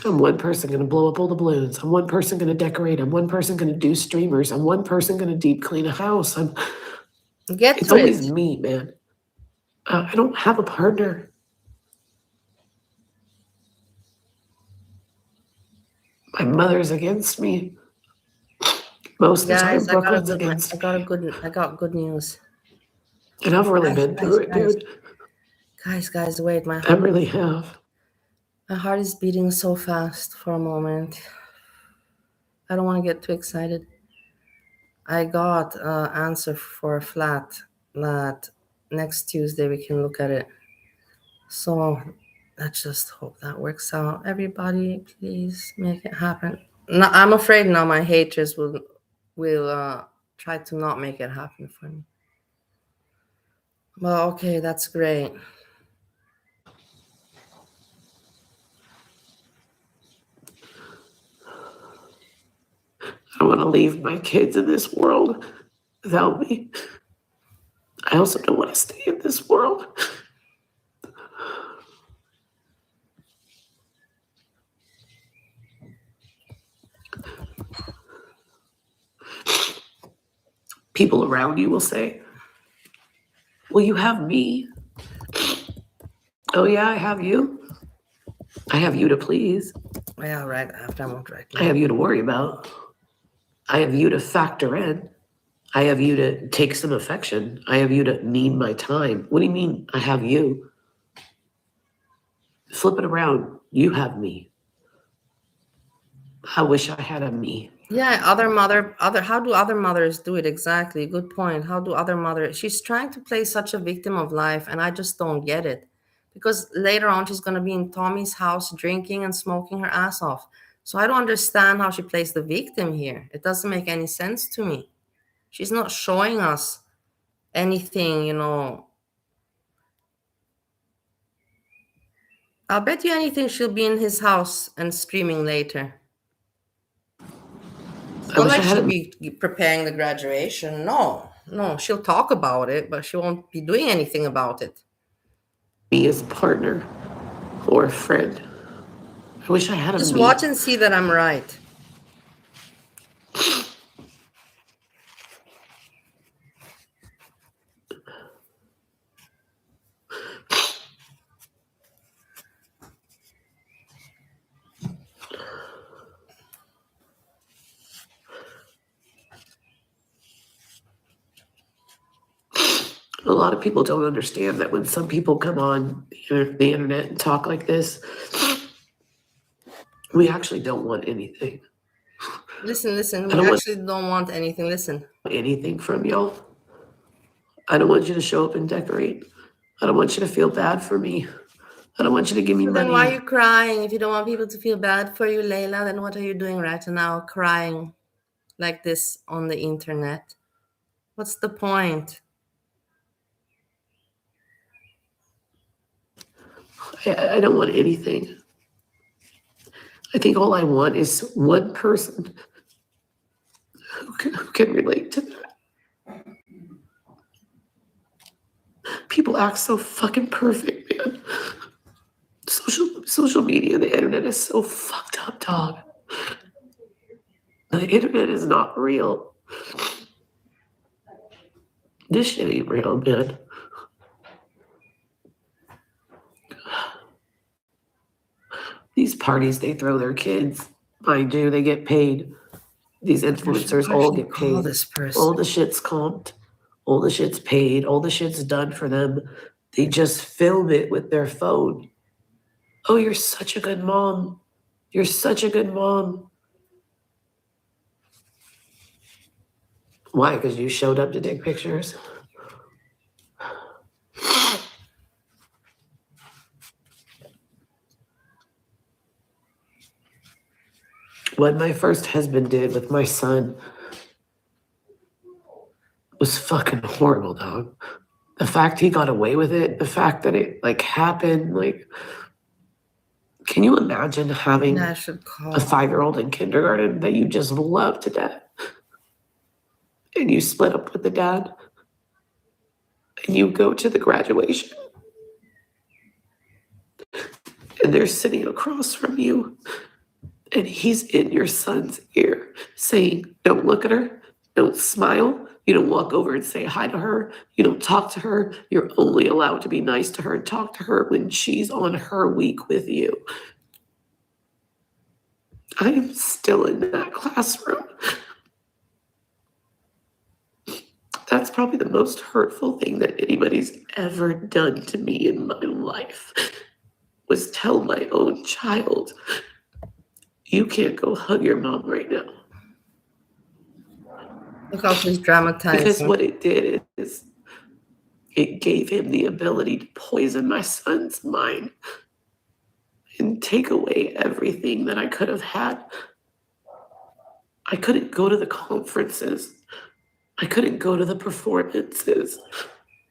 I'm one person going to blow up all the balloons. I'm one person going to decorate. I'm one person going to do streamers. I'm one person going to deep clean a house. It's always me, man. I don't have a partner. My mother's against me. Most of the time, Brooklyn's against me. I got good news. And I've really been through it, dude. Guys, wait, I really have. My heart is beating so fast for a moment. I don't want to get too excited. I got an answer for a flat that next Tuesday we can look at it. So let's just hope that works out. Everybody, please make it happen. No, I'm afraid now my haters will try to not make it happen for me. Well, okay, that's great. I don't want to leave my kids in this world without me. I also don't want to stay in this world. People around you will say, well, you have me. Oh yeah, I have you. I have you to please. Yeah, right. After I'm right. I have you to worry about. I have you to factor in. I have you to take some affection. I have you to need my time. What do you mean I have you? Flip it around. You have me. I wish I had a me. Yeah, how do other mothers do it exactly? Good point. How do other mothers? She's trying to play such a victim of life, and I just don't get it. Because later on, she's going to be in Tommy's house drinking and smoking her ass off. So I don't understand how she plays the victim here. It doesn't make any sense to me. She's not showing us anything, I'll bet you anything she'll be in his house and streaming later. It's I not wish I like had she'll a be preparing the graduation. No, she'll talk about it, but she won't be doing anything about it. me as a partner or a friend. I wish I had a Just me. watch and see that I'm right. A lot of people don't understand that when some people come on the internet and talk like this, we actually don't want anything. Listen. I We don't want actually don't want anything. Listen. anything from y'all. I don't want you to show up and decorate. I don't want you to feel bad for me. I don't want you to give me So then why are money. you crying? If you don't want people to feel bad for you, Leila, then what are you doing right now crying like this on the internet? What's the point? I don't want anything. I think all I want is one person who can relate to that. People act so fucking perfect, man. Social media, the internet is so fucked up, dog. The internet is not real. This shit ain't real, man. These parties they throw their kids, mind you, they get paid. These influencers all get Call paid. this person. All the shit's comped. All the shit's paid. All the shit's done for them. They just film it with their phone. Oh, you're such a good mom. You're such a good mom. Why? Because you showed up to take pictures? What my first husband did with my son was fucking horrible, dog. The fact he got away with it, the fact that it happened, can you imagine having I should call a 5-year-old in kindergarten that you just love to death? And you split up with the dad and you go to the graduation and they're sitting across from you and he's in your son's ear saying, don't look at her, don't smile, you don't walk over and say hi to her, you don't talk to her, you're only allowed to be nice to her and talk to her when she's on her week with you. I am still in that classroom. That's probably the most hurtful thing that anybody's ever done to me in my life, was tell my own child, you can't go hug your mom right now. Look how she's dramatizing. Because what it did is it gave him the ability to poison my son's mind and take away everything that I could have had. I couldn't go to the conferences. I couldn't go to the performances.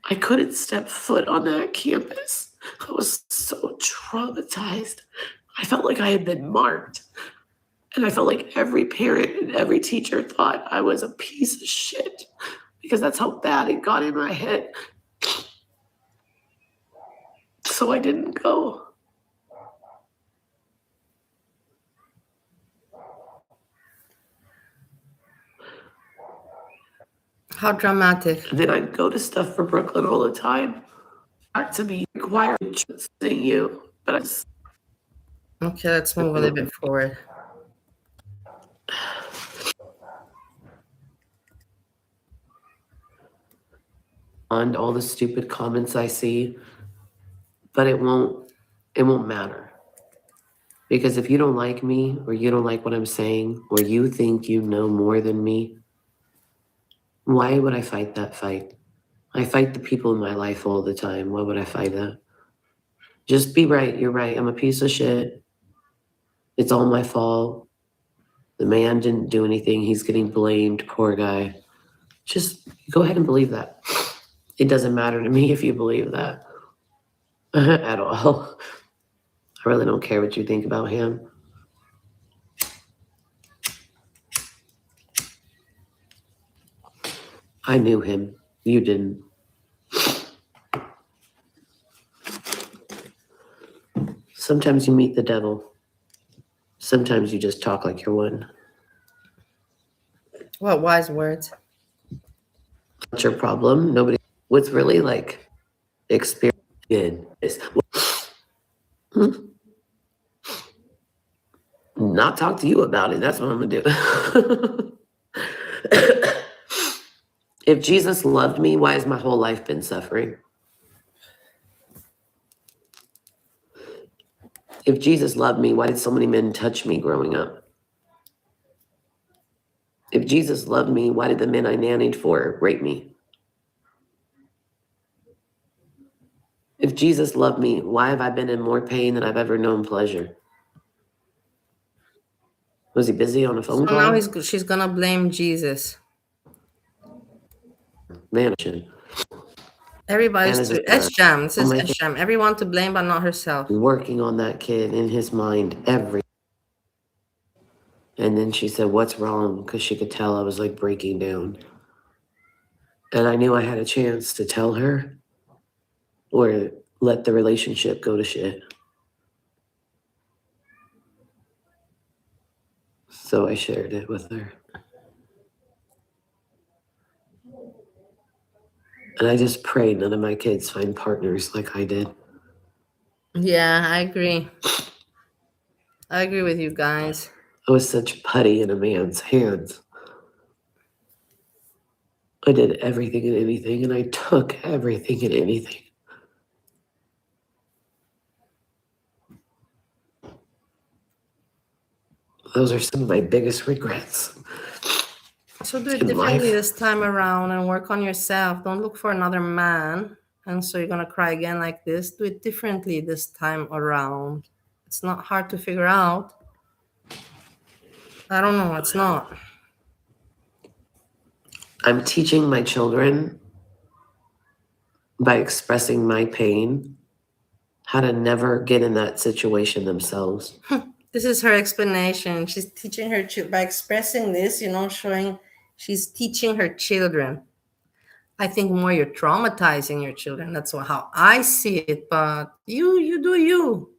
I couldn't step foot on that campus. I was so traumatized. I felt like I had been marked. And I felt like every parent and every teacher thought I was a piece of shit because that's how bad it got in my head. So I didn't go. How dramatic. And then I'd go to stuff for Brooklyn all the time. to be required to trusting you, but I just, Okay, let's move a little bit forward. on all the stupid comments I see, but it won't matter. Because if you don't like me, or you don't like what I'm saying, or you think you know more than me, why would I fight that fight? I fight the people in my life all the time. Why would I fight that? Just be right. You're right. I'm a piece of shit. It's all my fault. The man didn't do anything. He's getting blamed. Poor guy. Just go ahead and believe that. It doesn't matter to me if you believe that at all. I really don't care what you think about him. I knew him. You didn't. Sometimes you meet the devil. Sometimes you just talk like you're one. What wise words. What's your problem? Nobody. What's really like experience is not talk to you about it. That's what I'm gonna do. If Jesus loved me, why has my whole life been suffering? If Jesus loved me, why did so many men touch me growing up? If Jesus loved me, why did the men I nannied for rape me? If Jesus loved me, why have I been in more pain than I've ever known pleasure? Was he busy on a phone So call? now she's gonna blame Jesus. Mansion. Everybody's And to as SJAM. This is my SJAM. Everyone to blame, but not herself. working on that kid in his mind and then she said, what's wrong? Because she could tell I was like breaking down. And I knew I had a chance to tell her or let the relationship go to shit. So I shared it with her. And I just pray none of my kids find partners like I did. Yeah, I agree. I agree with you guys. I was such putty in a man's hands. I did everything and anything, and I took everything and anything. Those are some of my biggest regrets. So do it in differently life. this time around and work on yourself. Don't look for another man. And so you're gonna cry again like this. Do it differently this time around. It's not hard to figure out. I don't know, it's not. I'm teaching my children by expressing my pain how to never get in that situation themselves. This is her explanation. She's teaching her by expressing this, showing she's teaching her children. I think more you're traumatizing your children. That's how I see it. But you do you.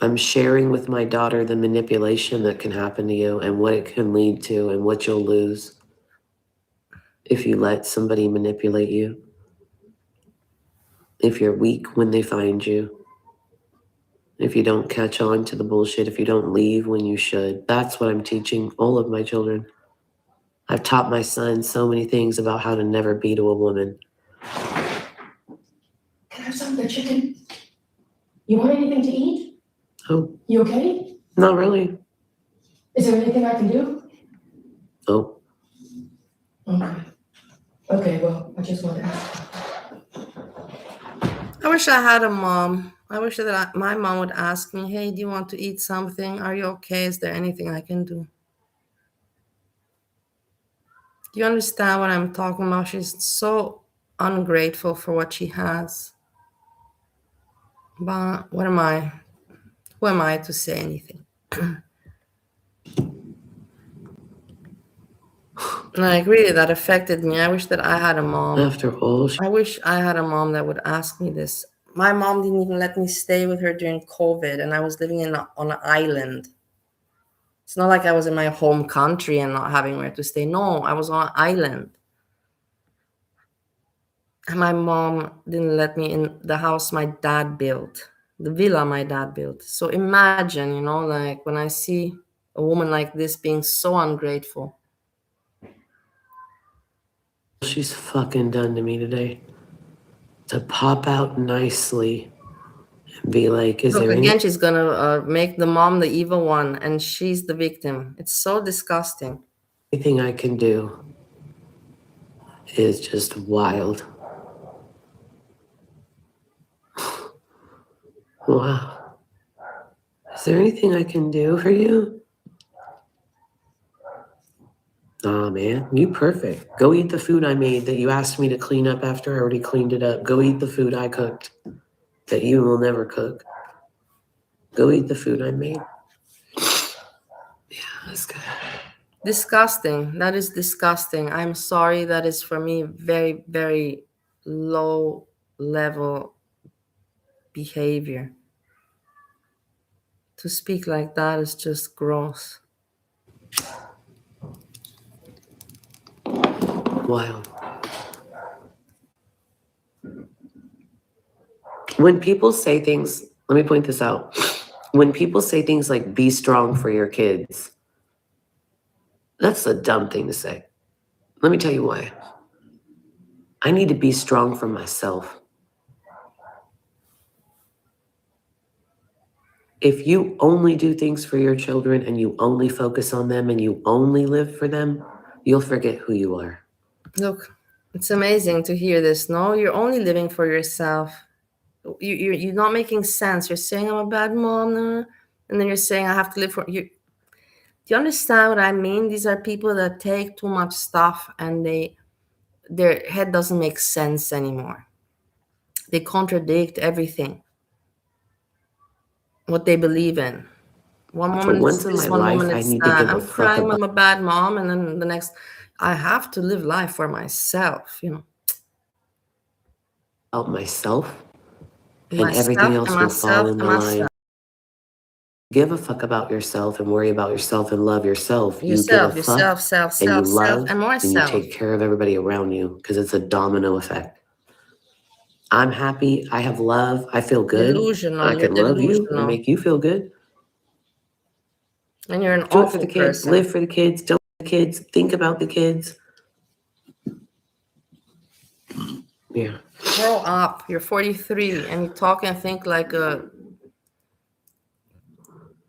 I'm sharing with my daughter the manipulation that can happen to you and what it can lead to and what you'll lose if you let somebody manipulate you. If you're weak when they find you. If you don't catch on to the bullshit, if you don't leave when you should. That's what I'm teaching all of my children. I've taught my son so many things about how to never be to a woman. Can I have some of the chicken? You want anything to eat? Oh, You okay? not really. Is there anything I can do? Oh, Okay. Okay, well, I just wanted to ask. I wish I had a mom. I wish that my mom would ask me, hey, do you want to eat something? Are you okay? Is there anything I can do? Do you understand what I'm talking about? She's so ungrateful for what she has. But what am I? Who am I to say anything? And I agree that affected me. I wish that I had a mom. after all, I wish I had a mom that would ask me this. My mom didn't even let me stay with her during COVID, and I was living on an island. It's not like I was in my home country and not having where to stay. No, I was on an island. And my mom didn't let me in the house my dad built, the villa my dad built. So imagine, like when I see a woman like this being so ungrateful. She's fucking done to me today. To pop out nicely and be like, is Look, there again, she's gonna make the mom the evil one, and she's the victim. It's so disgusting. anything I can do? Is just wild. Wow. Is there anything I can do for you? Nah, man, you perfect. Go eat the food I made that you asked me to clean up after I already cleaned it up. Go eat the food I cooked that you will never cook. Go eat the food I made. Yeah, that's good. Disgusting. That is disgusting. I'm sorry. That is for me very, very low level behavior. To speak like that is just gross. Wild. When people say things, let me point this out. When people say things like be strong for your kids, that's a dumb thing to say. Let me tell you why. I need to be strong for myself. If you only do things for your children and you only focus on them and you only live for them, you'll forget who you are. Look, it's amazing to hear this. No, you're only living for yourself. You're not making sense. You're saying I'm a bad mom, and then you're saying I have to live for you. Do you understand what I mean? These are people that take too much stuff and their head doesn't make sense anymore. They contradict everything, what they believe in. One For moment it's once in this, my one life, moment I it's need to that. give a I'm fuck crying, about I'm a bad mom, and then the next, I have to live life for myself, myself, and everything myself else and will fall myself in and the line. myself. Give a fuck about yourself and worry about yourself and love yourself. You give a Yourself, fuck self, and you self, love and more and you self. take care of everybody around you because it's a domino effect. I'm happy. I have love. I feel good. Delusional. I You're can love you and delusional. make you feel good. And you're an Do it for the awful kids. person. Live for the kids. Don't for the kids. Think about the kids. Yeah. Grow up. You're 43 and you talk and think like a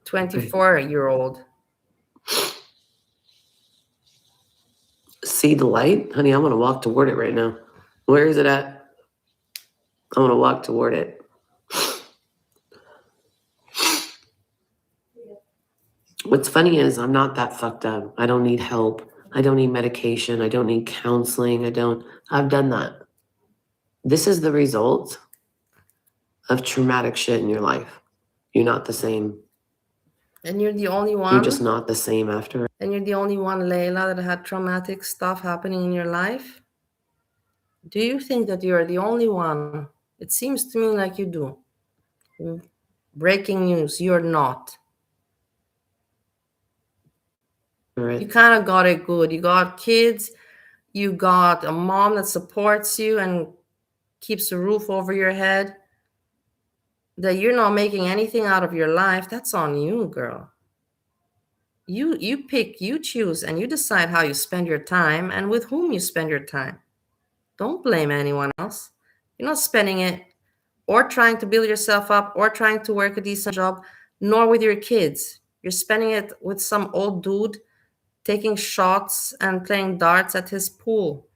24-year-old. See the light? Honey, I want to walk toward it right now. Where is it at? I want to walk toward it. What's funny is I'm not that fucked up. I don't need help. I don't need medication. I don't need counseling. I've done that. This is the result of traumatic shit in your life. You're not the same. And you're the only one. You're just not the same after. And you're the only one, Leila, that had traumatic stuff happening in your life. Do you think that you're the only one? It seems to me like you do. Breaking news, you're not. You kind of got it good. You got kids. You got a mom that supports you and keeps a roof over your head. That you're not making anything out of your life, that's on you, girl. You pick, you choose, and you decide how you spend your time and with whom you spend your time. Don't blame anyone else. You're not spending it or trying to build yourself up or trying to work a decent job, nor with your kids. You're spending it with some old dude taking shots and playing darts at his pool,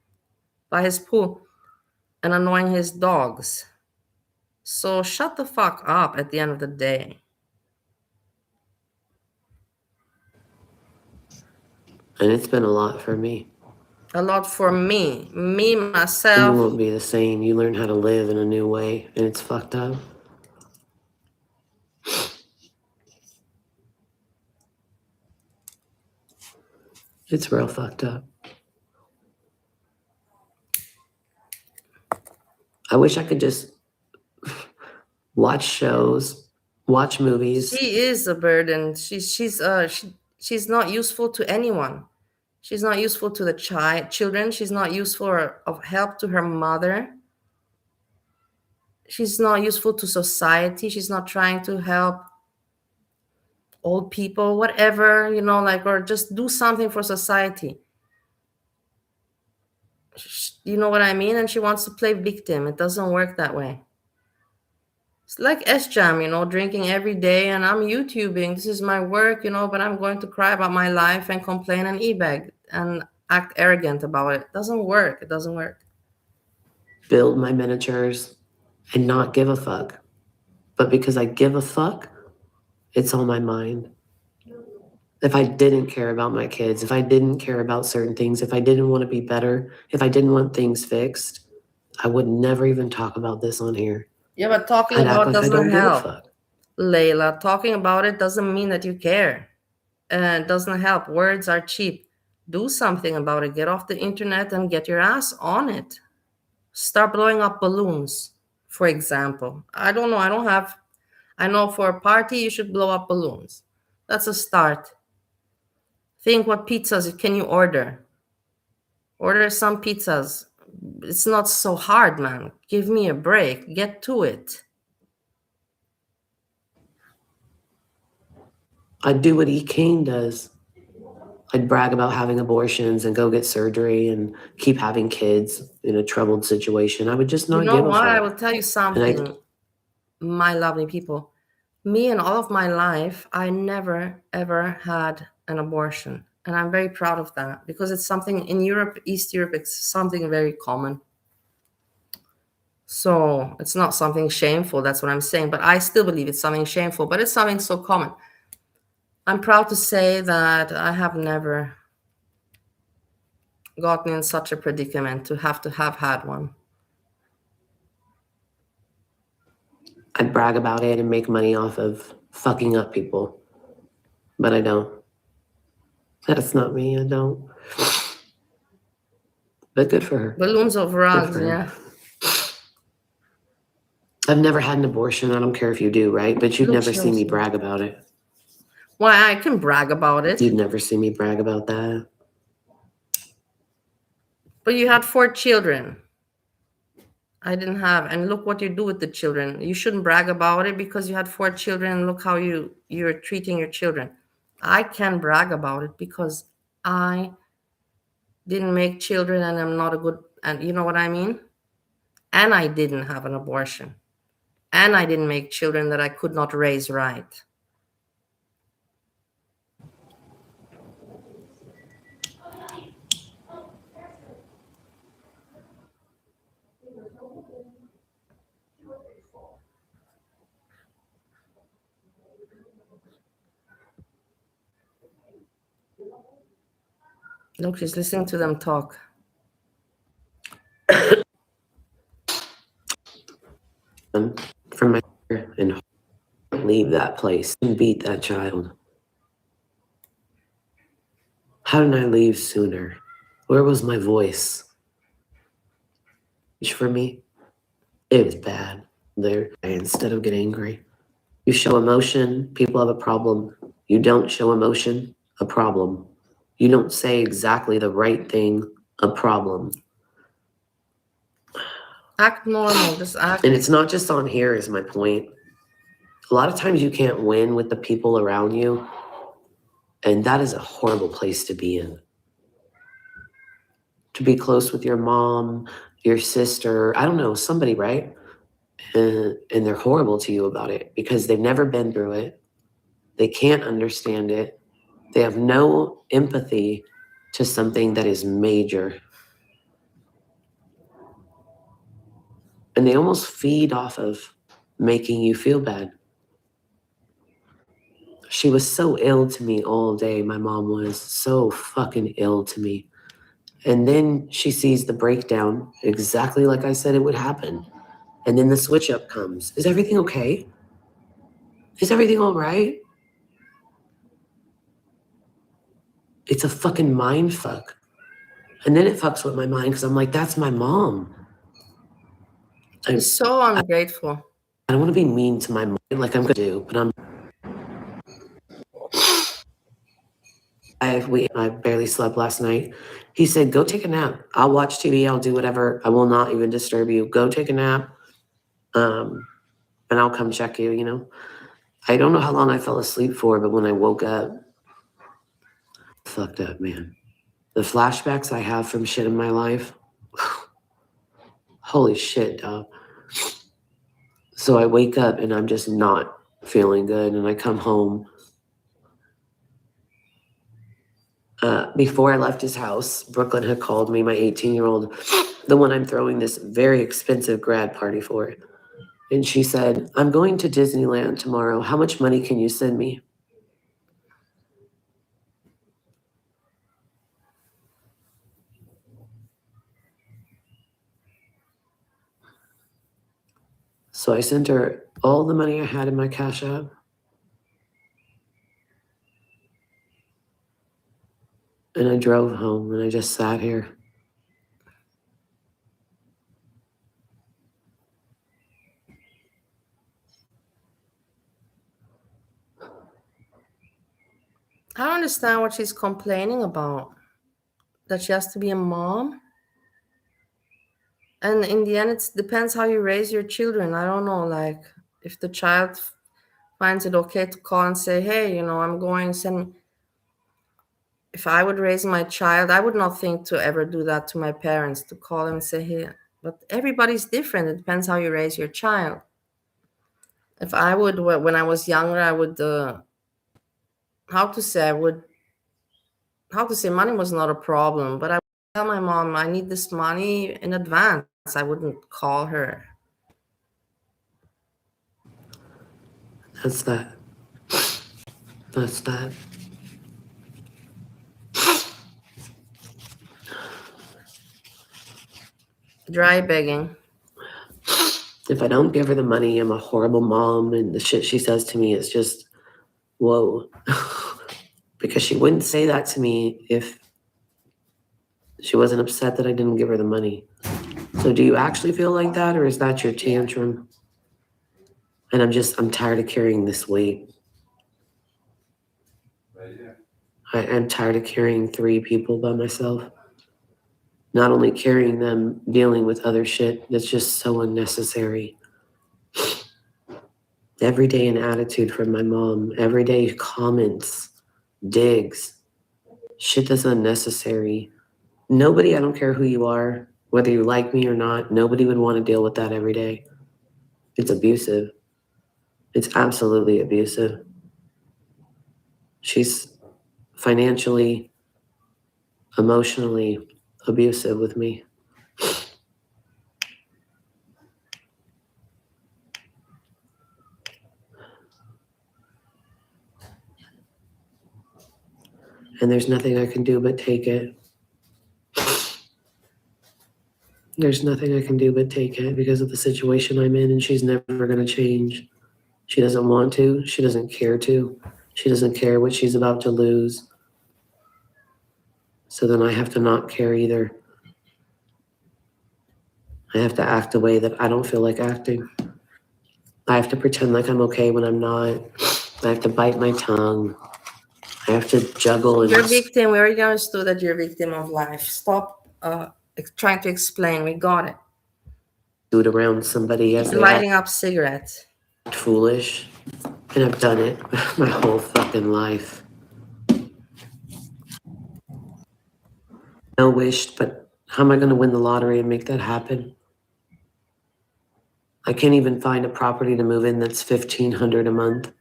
by his pool, and annoying his dogs. So shut the fuck up at the end of the day. And it's been a lot for me. A lot for me, And you myself. won't be the same. You learn how to live in a new way, and it's fucked up. It's real fucked up. I wish I could just watch shows, watch movies. She is a burden. She's not useful to anyone. She's not useful to the children. She's not useful or of help to her mother. She's not useful to society. She's not trying to help old people, whatever, like, or just do something for society. You know what I mean? And she wants to play victim. It doesn't work that way. It's like SJAM, drinking every day, and I'm YouTubing. This is my work, but I'm going to cry about my life and complain and e-bag and act arrogant about it. It doesn't work. It doesn't work. Build my miniatures and not give a fuck. But because I give a fuck, it's on my mind. If I didn't care about my kids, if I didn't care about certain things, if I didn't want to be better, if I didn't want things fixed, I would never even talk about this on here. Yeah, but talking I'd act about it like I doesn't don't give a help. fuck. Leila, talking about it doesn't mean that you care. It doesn't help. Words are cheap. Do something about it. Get off the internet and get your ass on it. Start blowing up balloons, for example. I don't know. I know for a party, you should blow up balloons. That's a start. Think what pizzas can you order? Order some pizzas. It's not so hard, man. Give me a break. Get to it. I'd do what E. Kane does. I'd brag about having abortions and go get surgery and keep having kids in a troubled situation. I would just not You know give a what? fuck. I will tell you something, my lovely people. Me and all of my life, I never, ever had an abortion. And I'm very proud of that because it's something in Europe, East Europe, it's something very common. So it's not something shameful. That's what I'm saying. But I still believe it's something shameful, but it's something so common. I'm proud to say that I have never gotten in such a predicament to have had one. I'd brag about it and make money off of fucking up people. But I don't. That's not me. I don't. But good for her. Balloons over Good us, for her. yeah. I've never had an abortion. I don't care if you do, right? But you'd Look, never see me Chelsea. brag about it. Why, I can brag about it. You'd never see me brag about that. But you had 4 children. I didn't have. And look what you do with the children. You shouldn't brag about it because you had 4 children. And look how you're treating your children. I can brag about it because I didn't make children and I'm not a good, and you know what I mean? And I didn't have an abortion. And I didn't make children that I could not raise right. Look, she's listening to them talk. From my and leave that place and beat that child. How didn't I leave sooner? Where was my voice? For me, it was bad. There, instead of get angry, you show emotion, people have a problem. You don't show emotion, a problem. You don't say exactly the right thing, a problem. Act normal, just act. And it's not just on here is my point. A lot of times you can't win with the people around you. And that is a horrible place to be in. To be close with your mom, your sister, I don't know, somebody, right? And they're horrible to you about it because they've never been through it. They can't understand it. They have no empathy to something that is major. And they almost feed off of making you feel bad. She was so ill to me all day. My mom was so fucking ill to me. And then she sees the breakdown exactly like I said it would happen. And then the switch up comes. Is everything okay? Is everything all right? It's a fucking mind fuck. And then it fucks with my mind because I'm like, that's my mom. I'm so ungrateful. I don't want to be mean to my mom like I'm going to do, but I barely slept last night. He said, go take a nap. I'll watch TV. I'll do whatever. I will not even disturb you. Go take a nap. And I'll come check you, you know. I don't know how long I fell asleep for, but when I woke up, fucked up, man. The flashbacks I have from shit in my life, holy shit, dog. So I wake up and I'm just not feeling good, and I come home. Before I left his house, Brooklyn had called me, my 18-year-old, the one I'm throwing this very expensive grad party for. And she said, I'm going to Disneyland tomorrow. How much money can you send me? So I sent her all the money I had in my Cash App. And I drove home and I just sat here. I don't understand what she's complaining about. That she has to be a mom. And in the end, it depends how you raise your children. I don't know, like, if the child finds it okay to call and say, hey, you know, I'm going, send me. If I would raise my child, I would not think to ever do that to my parents, to call them and say, hey, but everybody's different. It depends how you raise your child. If I would, when I was younger, I would, how to say, money was not a problem, but I would tell my mom, I need this money in advance. I wouldn't call her. That's that. That's that. Dry begging. If I don't give her the money, I'm a horrible mom, and the shit she says to me is just, whoa. Because she wouldn't say that to me if she wasn't upset that I didn't give her the money. So do you actually feel like that, or is that your tantrum? And I'm tired of carrying this weight. I'm tired of carrying 3 people by myself. Not only carrying them, dealing with other shit that's just so unnecessary. Every day an attitude from my mom. Every day comments, digs. Shit that's unnecessary. Nobody, I don't care who you are, whether you like me or not, nobody would want to deal with that every day. It's abusive. It's absolutely abusive. She's financially, emotionally abusive with me. And there's nothing I can do but take it. There's nothing I can do but take it because of the situation I'm in, and she's never going to change. She doesn't want to. She doesn't care to. She doesn't care what she's about to lose. So then I have to not care either. I have to act a way that I don't feel like acting. I have to pretend like I'm okay when I'm not. I have to bite my tongue. I have to juggle. And You're a victim. We already understood that you're a victim of life. Stop trying to explain. We got it. do it around somebody as You're they lighting up cigarettes. act foolish. And I've done it my whole fucking life. No wish, but how am I going to win the lottery and make that happen? I can't even find a property to move in that's $1,500 a month.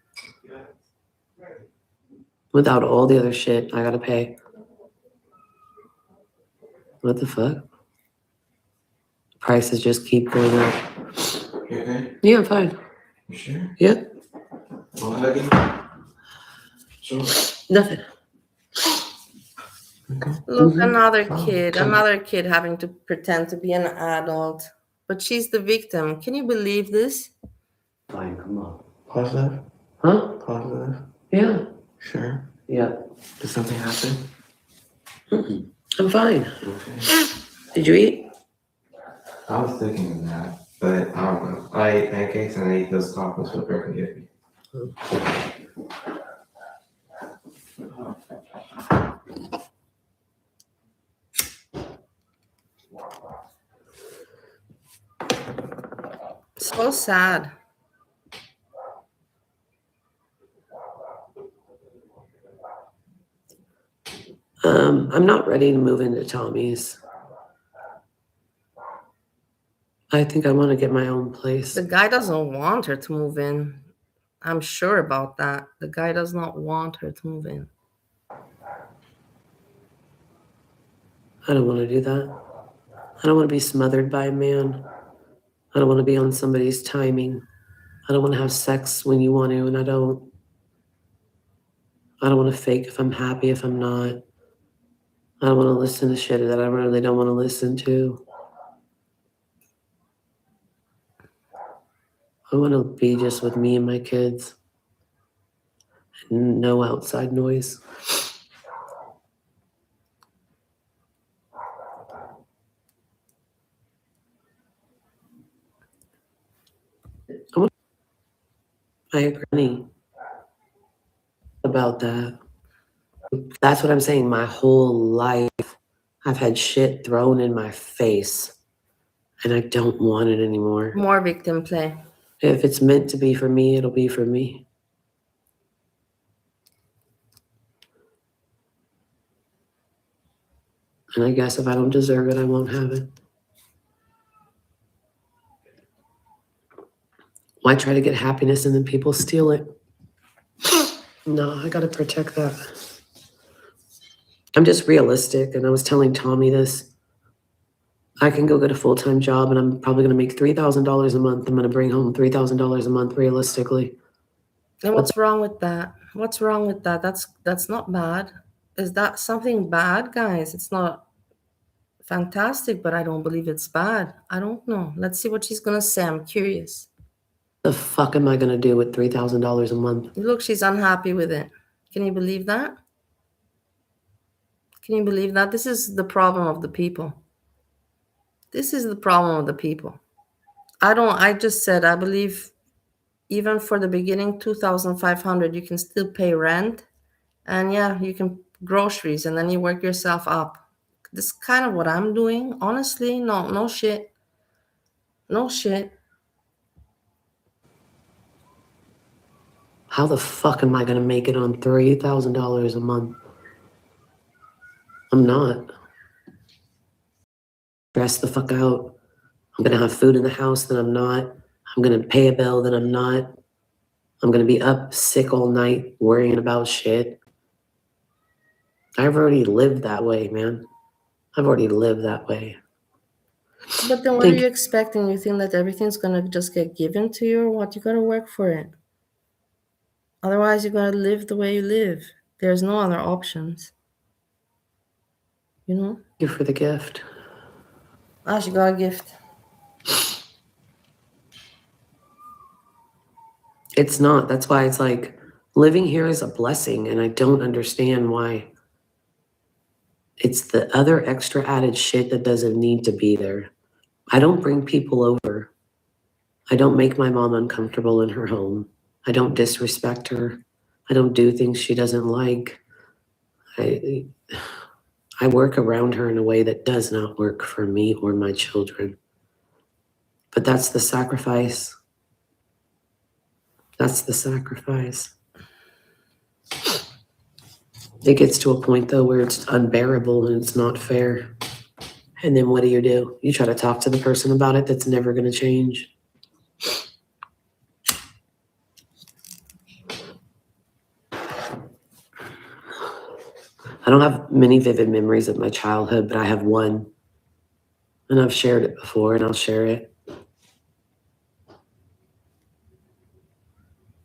Without all the other shit I gotta pay. What the fuck? Prices just keep going up. You okay? Yeah, I'm fine. You sure? Yeah, Want a huggy? Sure. nothing. Okay. Look, Mhm. another Oh, kid, come- another kid having to pretend to be an adult. But she's the victim. Can you believe this? Fine, come on. Positive? Huh? Positive? Yeah. Sure. Yeah. Did something happen? Mm-mm. I'm fine. You okay? Did you eat? I was thinking of that, but I don't know. I ate pancakes and I ate those tacos with Rick and gave me. So sad. I'm not ready to move into Tommy's. I think I want to get my own place. The guy doesn't want her to move in. I'm sure about that. The guy does not want her to move in. I don't want to do that. I don't want to be smothered by a man. I don't want to be on somebody's timing. I don't want to have sex when you want to and I don't. I don't want to fake if I'm happy if I'm not. I don't want to listen to shit that I really don't want to listen to. I want to be just with me and my kids. And no outside noise. I agree about that. That's what I'm saying. My whole life, I've had shit thrown in my face, and I don't want it anymore. More victim play. If it's meant to be for me, it'll be for me. And I guess if I don't deserve it, I won't have it. Why try to get happiness and then people steal it? No, I gotta protect that. I'm just realistic, and I was telling Tommy this. I can go get a full-time job, and I'm probably gonna make $3,000 a month. I'm gonna bring home $3,000 a month realistically. And what's wrong with that? What's wrong with that? That's not bad. Is that something bad, guys? It's not fantastic, but I don't believe it's bad. I don't know. Let's see what she's gonna say. I'm curious. The fuck am I gonna do with $3,000 a month? Look, she's unhappy with it. Can you believe that? Can you believe that? This is the problem of the people. This is the problem of the people. I just said, I believe even for the beginning, 2,500, you can still pay rent. And yeah, you can groceries and then you work yourself up. This is kind of what I'm doing. Honestly, no shit. No shit. How the fuck am I gonna make it on $3,000 a month? I'm not. Stress the fuck out. I'm gonna have food in the house, then I'm not. I'm gonna pay a bill, then I'm not. I'm gonna be up sick all night worrying about shit. I've already lived that way, man. I've already lived that way. But then what are you expecting? You think that everything's gonna just get given to you or what? You gotta work for it. Otherwise, you gotta live the way you live. There's no other options. You know? Thank you for the gift. Ah, she got a gift. It's not. That's why it's like living here is a blessing, and I don't understand why. It's the other extra added shit that doesn't need to be there. I don't bring people over. I don't make my mom uncomfortable in her home. I don't disrespect her. I don't do things she doesn't like. I work around her in a way that does not work for me or my children. But that's the sacrifice. That's the sacrifice. It gets to a point, though, where it's unbearable and it's not fair. And then what do? You try to talk to the person about it. That's never going to change. I don't have many vivid memories of my childhood, but I have one. And I've shared it before, and I'll share it.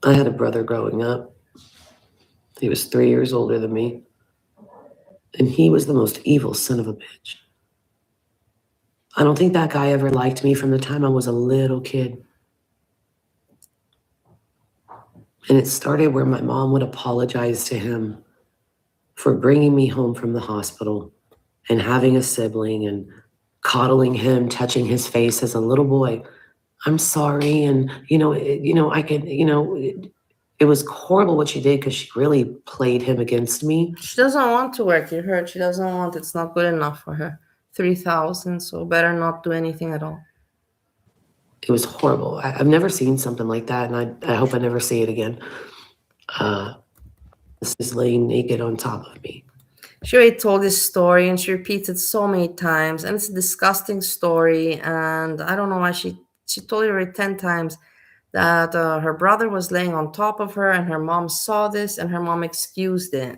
I had a brother growing up. He was 3 years older than me. And he was the most evil son of a bitch. I don't think that guy ever liked me from the time I was a little kid. And it started where my mom would apologize to him for bringing me home from the hospital and having a sibling and coddling him, touching his face as a little boy. I'm sorry. And, it was horrible what she did because she really played him against me. She doesn't want to work. You heard. She doesn't want. It's not good enough for her. 3,000. So better not do anything at all. It was horrible. I've never seen something like that, and I hope I never see it again. This is laying naked on top of me. She already told this story and she repeats it so many times, and it's a disgusting story. And I don't know why she told it already 10 times that her brother was laying on top of her, and her mom saw this, and her mom excused it.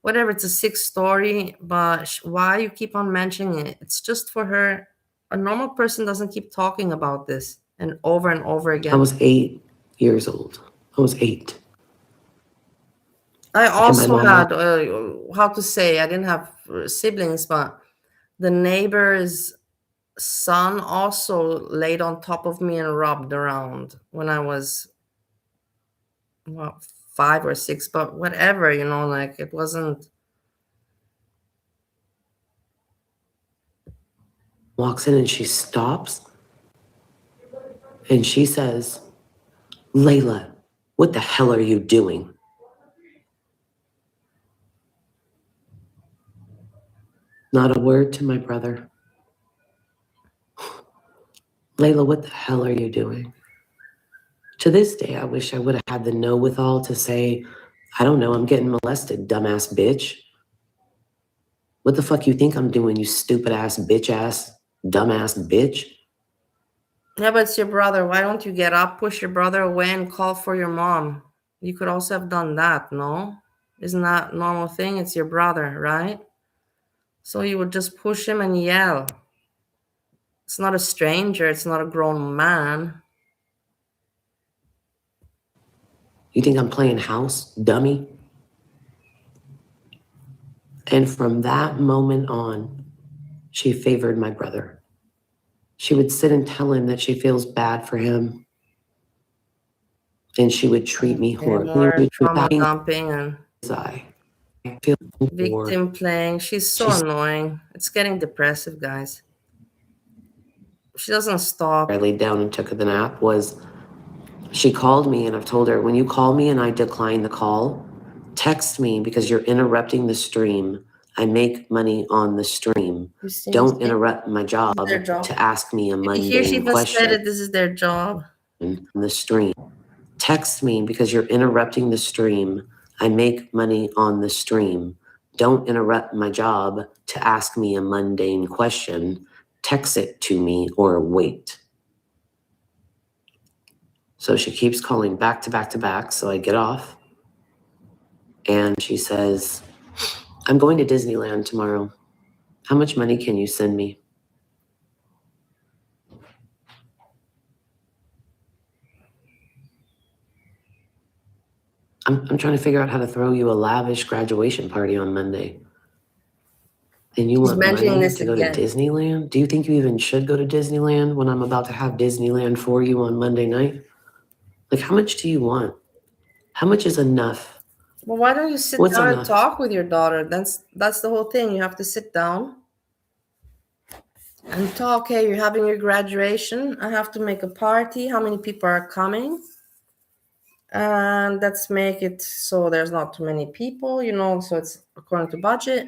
Whatever, it's a sick story, but why you keep on mentioning it? It's just for her. A normal person doesn't keep talking about this and over again. I was 8 years old. I was 8. I also had, how to say, I didn't have siblings, but the neighbor's son also laid on top of me and rubbed around when I was, well, 5 or 6, but whatever, you know, like it wasn't. Walks in and she stops and she says, "Leila, what the hell are you doing?" Not a word to my brother. "Leila, what the hell are you doing?" To this day, I wish I would have had the know-withal to say, "I don't know, I'm getting molested, dumbass bitch. What the fuck you think I'm doing, you stupid ass, bitch ass, dumbass bitch?" Yeah, but it's your brother. Why don't you get up, push your brother away, and call for your mom? You could also have done that, no? Isn't that a normal thing? It's your brother, right? So you would just push him and yell. It's not a stranger. It's not a grown man. You think I'm playing house, dummy? And from that moment on, she favored my brother. She would sit and tell him that she feels bad for him. And she would treat me horribly. More trauma dumping and I feel victim playing. She's so annoying. It's getting depressive, guys. She doesn't stop. I laid down and took the nap was she called me, and I've told her, when you call me and I decline the call, text me because you're interrupting the stream. I make money on the stream. Don't interrupt my job to ask me a mundane question. This is their job. On the stream. Text me because you're interrupting the stream. I make money on the stream. Don't interrupt my job to ask me a mundane question. Text it to me or wait. So she keeps calling back to back to back. So I get off and she says, "I'm going to Disneyland tomorrow. How much money can you send me?" I'm trying to figure out how to throw you a lavish graduation party on Monday. And you want money to go to Disneyland? Do you think you even should go to Disneyland when I'm about to have Disneyland for you on Monday night? Like, how much do you want? How much is enough? Well, why don't you sit down and talk with your daughter? That's the whole thing. You have to sit down and talk. Hey, you're having your graduation. I have to make a party. How many people are coming? And let's make it so there's not too many people, you know, so it's according to budget.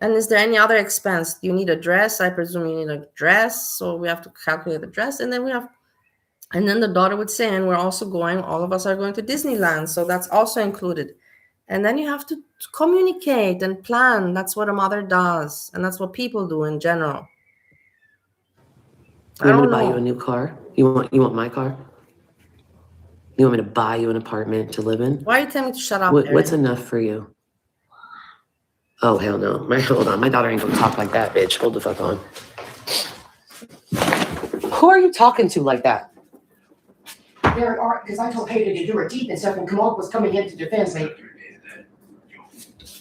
And is there any other expense? Do you need a dress? I presume you need a dress. So we have to calculate the dress. And then the daughter would say, and we're also going, all of us are going to Disneyland. So that's also included. And then you have to communicate and plan. That's what a mother does. And that's what people do in general. You want me to buy you a new car? You want my car? You want me to buy you an apartment to live in? Why are you telling me to shut up? What's enough for you? Oh, hell no. Hold on. My daughter ain't gonna talk like that, bitch. Hold the fuck on. Who are you talking to like that? There are, because I told Hayden to do her teeth and stuff, and Kamal was coming in to defend me.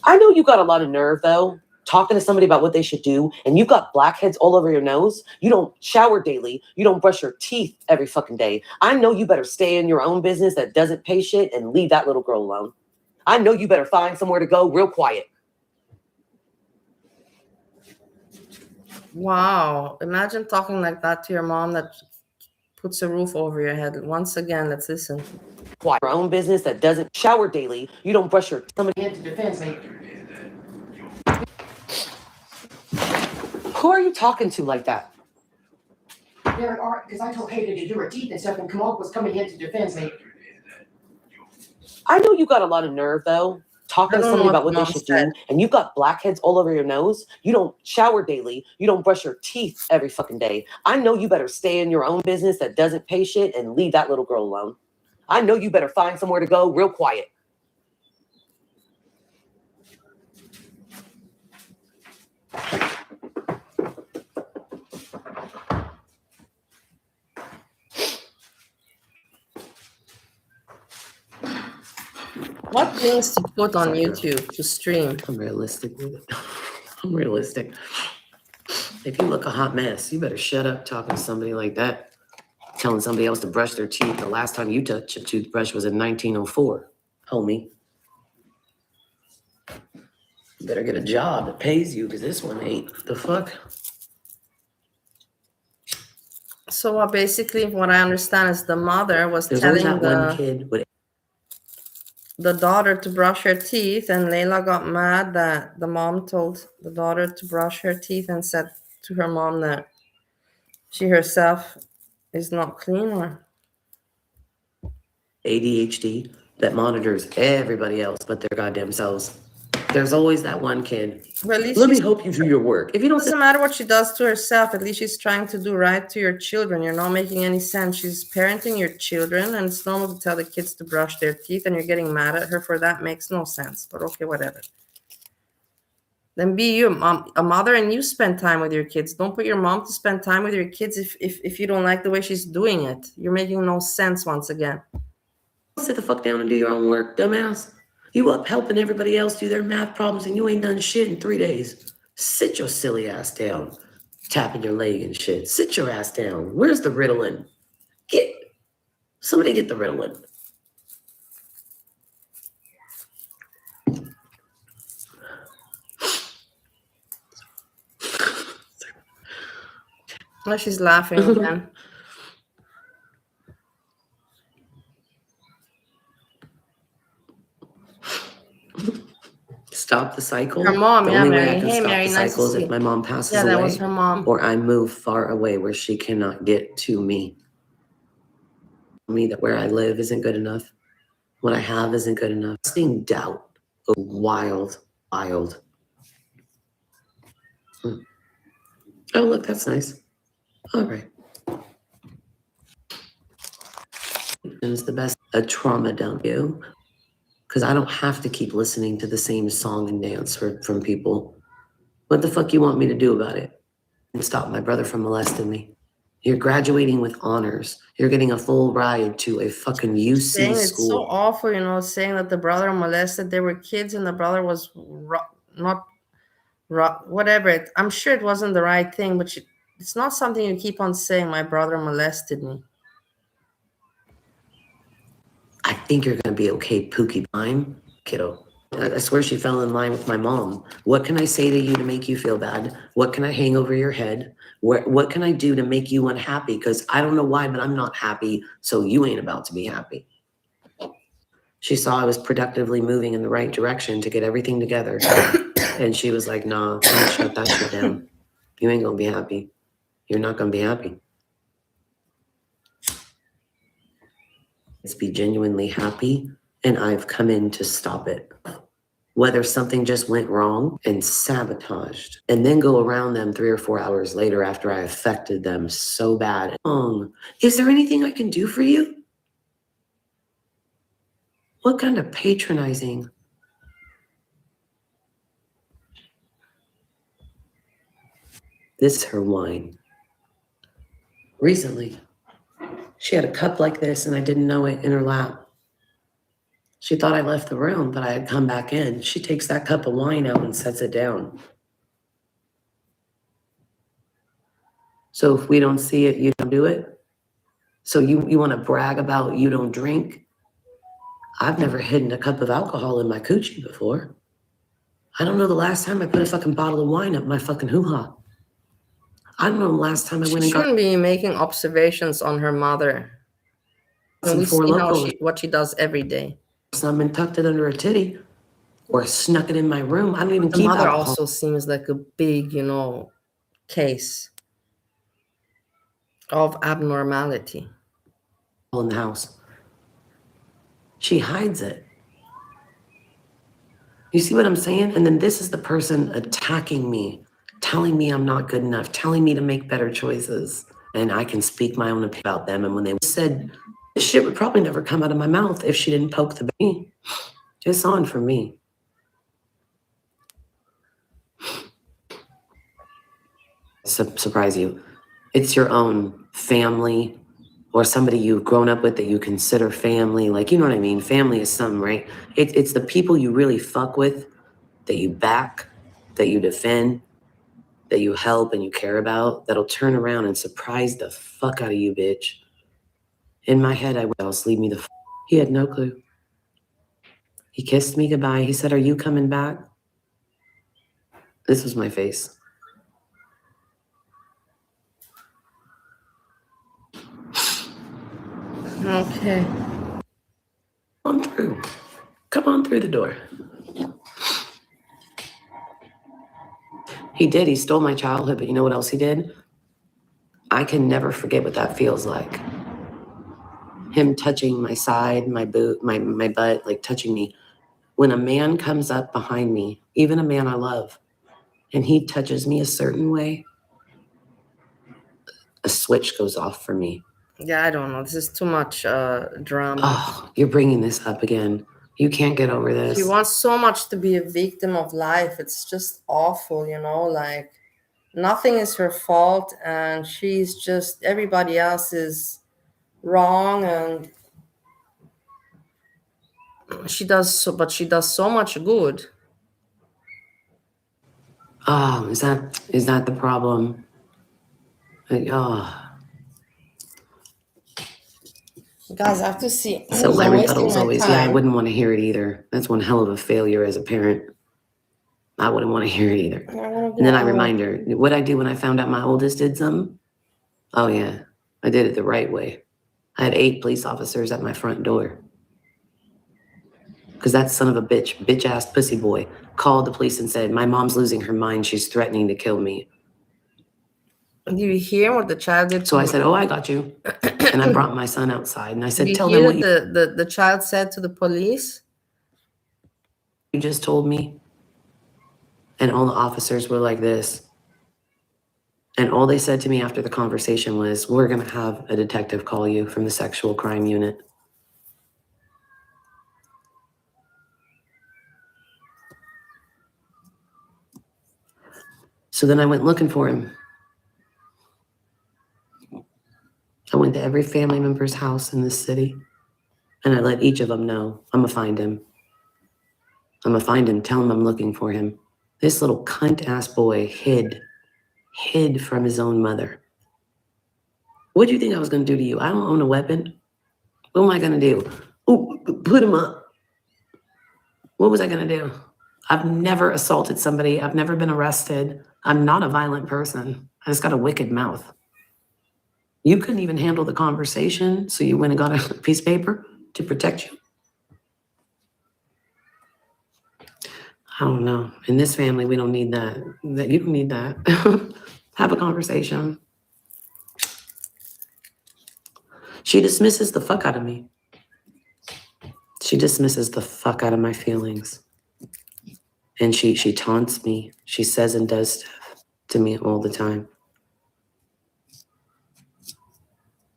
I know you got a lot of nerve, though, talking to somebody about what they should do, and you've got blackheads all over your nose. You don't shower daily. You don't brush your teeth every fucking day. I know you better stay in your own business that doesn't pay shit and leave that little girl alone. I know you better find somewhere to go real quiet. Wow. Imagine talking like that to your mom that puts a roof over your head. Once again, let's listen. Quiet. Your own business that doesn't shower daily. You don't brush your... Somebody in to defend me. Who are you talking to like that? there are, because I told Hayden to do her teeth and stuff, and Kamal was coming in to defend me. I know you got a lot of nerve though, talking I to don't know somebody what about what they Mom should said. do, and you've got blackheads all over your nose. You don't shower daily. You don't brush your teeth every fucking day. I know you better stay in your own business that doesn't pay shit and leave that little girl alone. I know you better find somewhere to go real quiet. What things to put on YouTube to stream? I'm realistic with it. I'm realistic. If you look a hot mess, you better shut up talking to somebody like that. Telling somebody else to brush their teeth. The last time you touched a toothbrush was in 1904, homie. You better get a job that pays you, because this one ain't. The fuck? So basically, what I understand is the mother was There's always telling that one kid with the daughter to brush her teeth, and Leila got mad that the mom told the daughter to brush her teeth and said to her mom that she herself is not clean. Or ADHD that monitors everybody else but their goddamn selves. There's always that one kid. well, at least Let me she's, help you do your work. If you don't doesn't matter what she does to herself, at least she's trying to do right to your children. You're not making any sense. She's parenting your children, and it's normal to tell the kids to brush their teeth, and you're getting mad at her for that. Makes no sense, but okay, whatever. Then be you, a mother, and you spend time with your kids. Don't put your mom to spend time with your kids if you don't like the way she's doing it. You're making no sense once again. sit the fuck down and do your own work, dumbass. You up helping everybody else do their math problems and you ain't done shit in 3 days. Sit your silly ass down. Tapping your leg and shit. Sit your ass down. Where's the Ritalin? Somebody get the Ritalin. Oh, she's laughing again. Stop the cycle. Her mom, The yeah, only way Mary. I can Hey, stop Mary, the nice cycle to is see if my mom passes Yeah, that away, was her mom. or I move far away where she cannot get to me. That where I live isn't good enough. What I have isn't good enough. Seeing doubt. Oh, wild. Oh, look, that's nice. All right. It's the best. A trauma dump you. Because I don't have to keep listening to the same song and dance from people. What the fuck you want me to do about it? And stop my brother from molesting me. You're graduating with honors. You're getting a full ride to a fucking UC Saying it's so school. awful, saying that the brother molested. They were kids, and the brother was whatever. I'm sure it wasn't the right thing, but it's not something you keep on saying. My brother molested me. I think you're gonna be okay, Pookie Time, kiddo. I swear she fell in line with my mom. What can I say to you to make you feel bad? What can I hang over your head? What can I do to make you unhappy? Because I don't know why, but I'm not happy, so you ain't about to be happy. She saw I was productively moving in the right direction to get everything together. And she was like, nah, don't shut that shit down. You ain't gonna be happy. You're not gonna be happy. Let's be genuinely happy, and I've come in to stop it. Whether something just went wrong and sabotaged, and then go around them 3 or 4 hours later after I affected them so bad. Is there anything I can do for you? What kind of patronizing? This is her wine. Recently, she had a cup like this and I didn't know it in her lap. She thought I left the room, but I had come back in. She takes that cup of wine out and sets it down. So if we don't see it, you don't do it? So you want to brag about you don't drink? I've never hidden a cup of alcohol in my coochie before. I don't know the last time I put a fucking bottle of wine up my fucking hoo-ha. I don't know the last time I went and got Shouldn't be making observations on her mother. some We Four see Loko what she does every day. some and tucked it under a titty or snuck it in my room. I don't even The keep mother alcohol. also seems like a big, case. Of abnormality. In the house. She hides it. You see what I'm saying? And then this is the person attacking me, telling me I'm not good enough, telling me to make better choices. And I can speak my own opinion about them. And when they said, this shit would probably never come out of my mouth if she didn't poke the baby. It's on for me. Surprise you. It's your own family or somebody you've grown up with that you consider family. Like, you know what I mean? Family is something, right? It's the people you really fuck with, that you back, that you defend, that you help and you care about, that'll turn around and surprise the fuck out of you, bitch. In my head, I would else leave me the He had no clue. He kissed me goodbye. He said, "Are you coming back?" This was my face. Okay. On through. Come on through the door. He did. He stole my childhood, but you know what else he did? I can never forget what that feels like. Him touching my side, my boot, my butt, like touching me. When a man comes up behind me, even a man I love, and he touches me a certain way, a switch goes off for me. Yeah, I don't know. This is too much drama. Oh, you're bringing this up again. You can't get over this. She wants so much to be a victim of life. It's just awful, you know, like nothing is her fault and she's just, everybody else is wrong and she does so much good. Oh, is that the problem? Like, oh. Guys, I have to see. So my I'm wasting rebuttal's my always, time. yeah, I wouldn't want to hear it either. That's one hell of a failure as a parent. I wouldn't want to hear it either. And then I remind her, what'd I do when I found out my oldest did something? Oh yeah, I did it the right way. I had 8 police officers at my front door. Because that son of a bitch ass pussy boy, called the police and said, "My mom's losing her mind. She's threatening to kill me." Do you hear what the child did? So I said, "Oh, I got you." And I brought my son outside and I said, Did "Tell you them hear what the child said to the police? you just told me." And all the officers were like this. And all they said to me after the conversation was, "We're going to have a detective call you from the sexual crime unit." So then I went looking for him. I went to every family member's house in this city, and I let each of them know, I'm gonna find him. I'm gonna find him, tell him I'm looking for him. This little cunt-ass boy hid from his own mother. What do you think I was gonna do to you? I don't own a weapon. What am I gonna do? Oh, put him up. What was I gonna do? I've never assaulted somebody. I've never been arrested. I'm not a violent person. I just got a wicked mouth. You couldn't even handle the conversation, so you went and got a piece of paper to protect you? I don't know. In this family, we don't need that. You don't need that. Have a conversation. She dismisses the fuck out of me. She dismisses the fuck out of my feelings. And she taunts me. She says and does stuff to me all the time.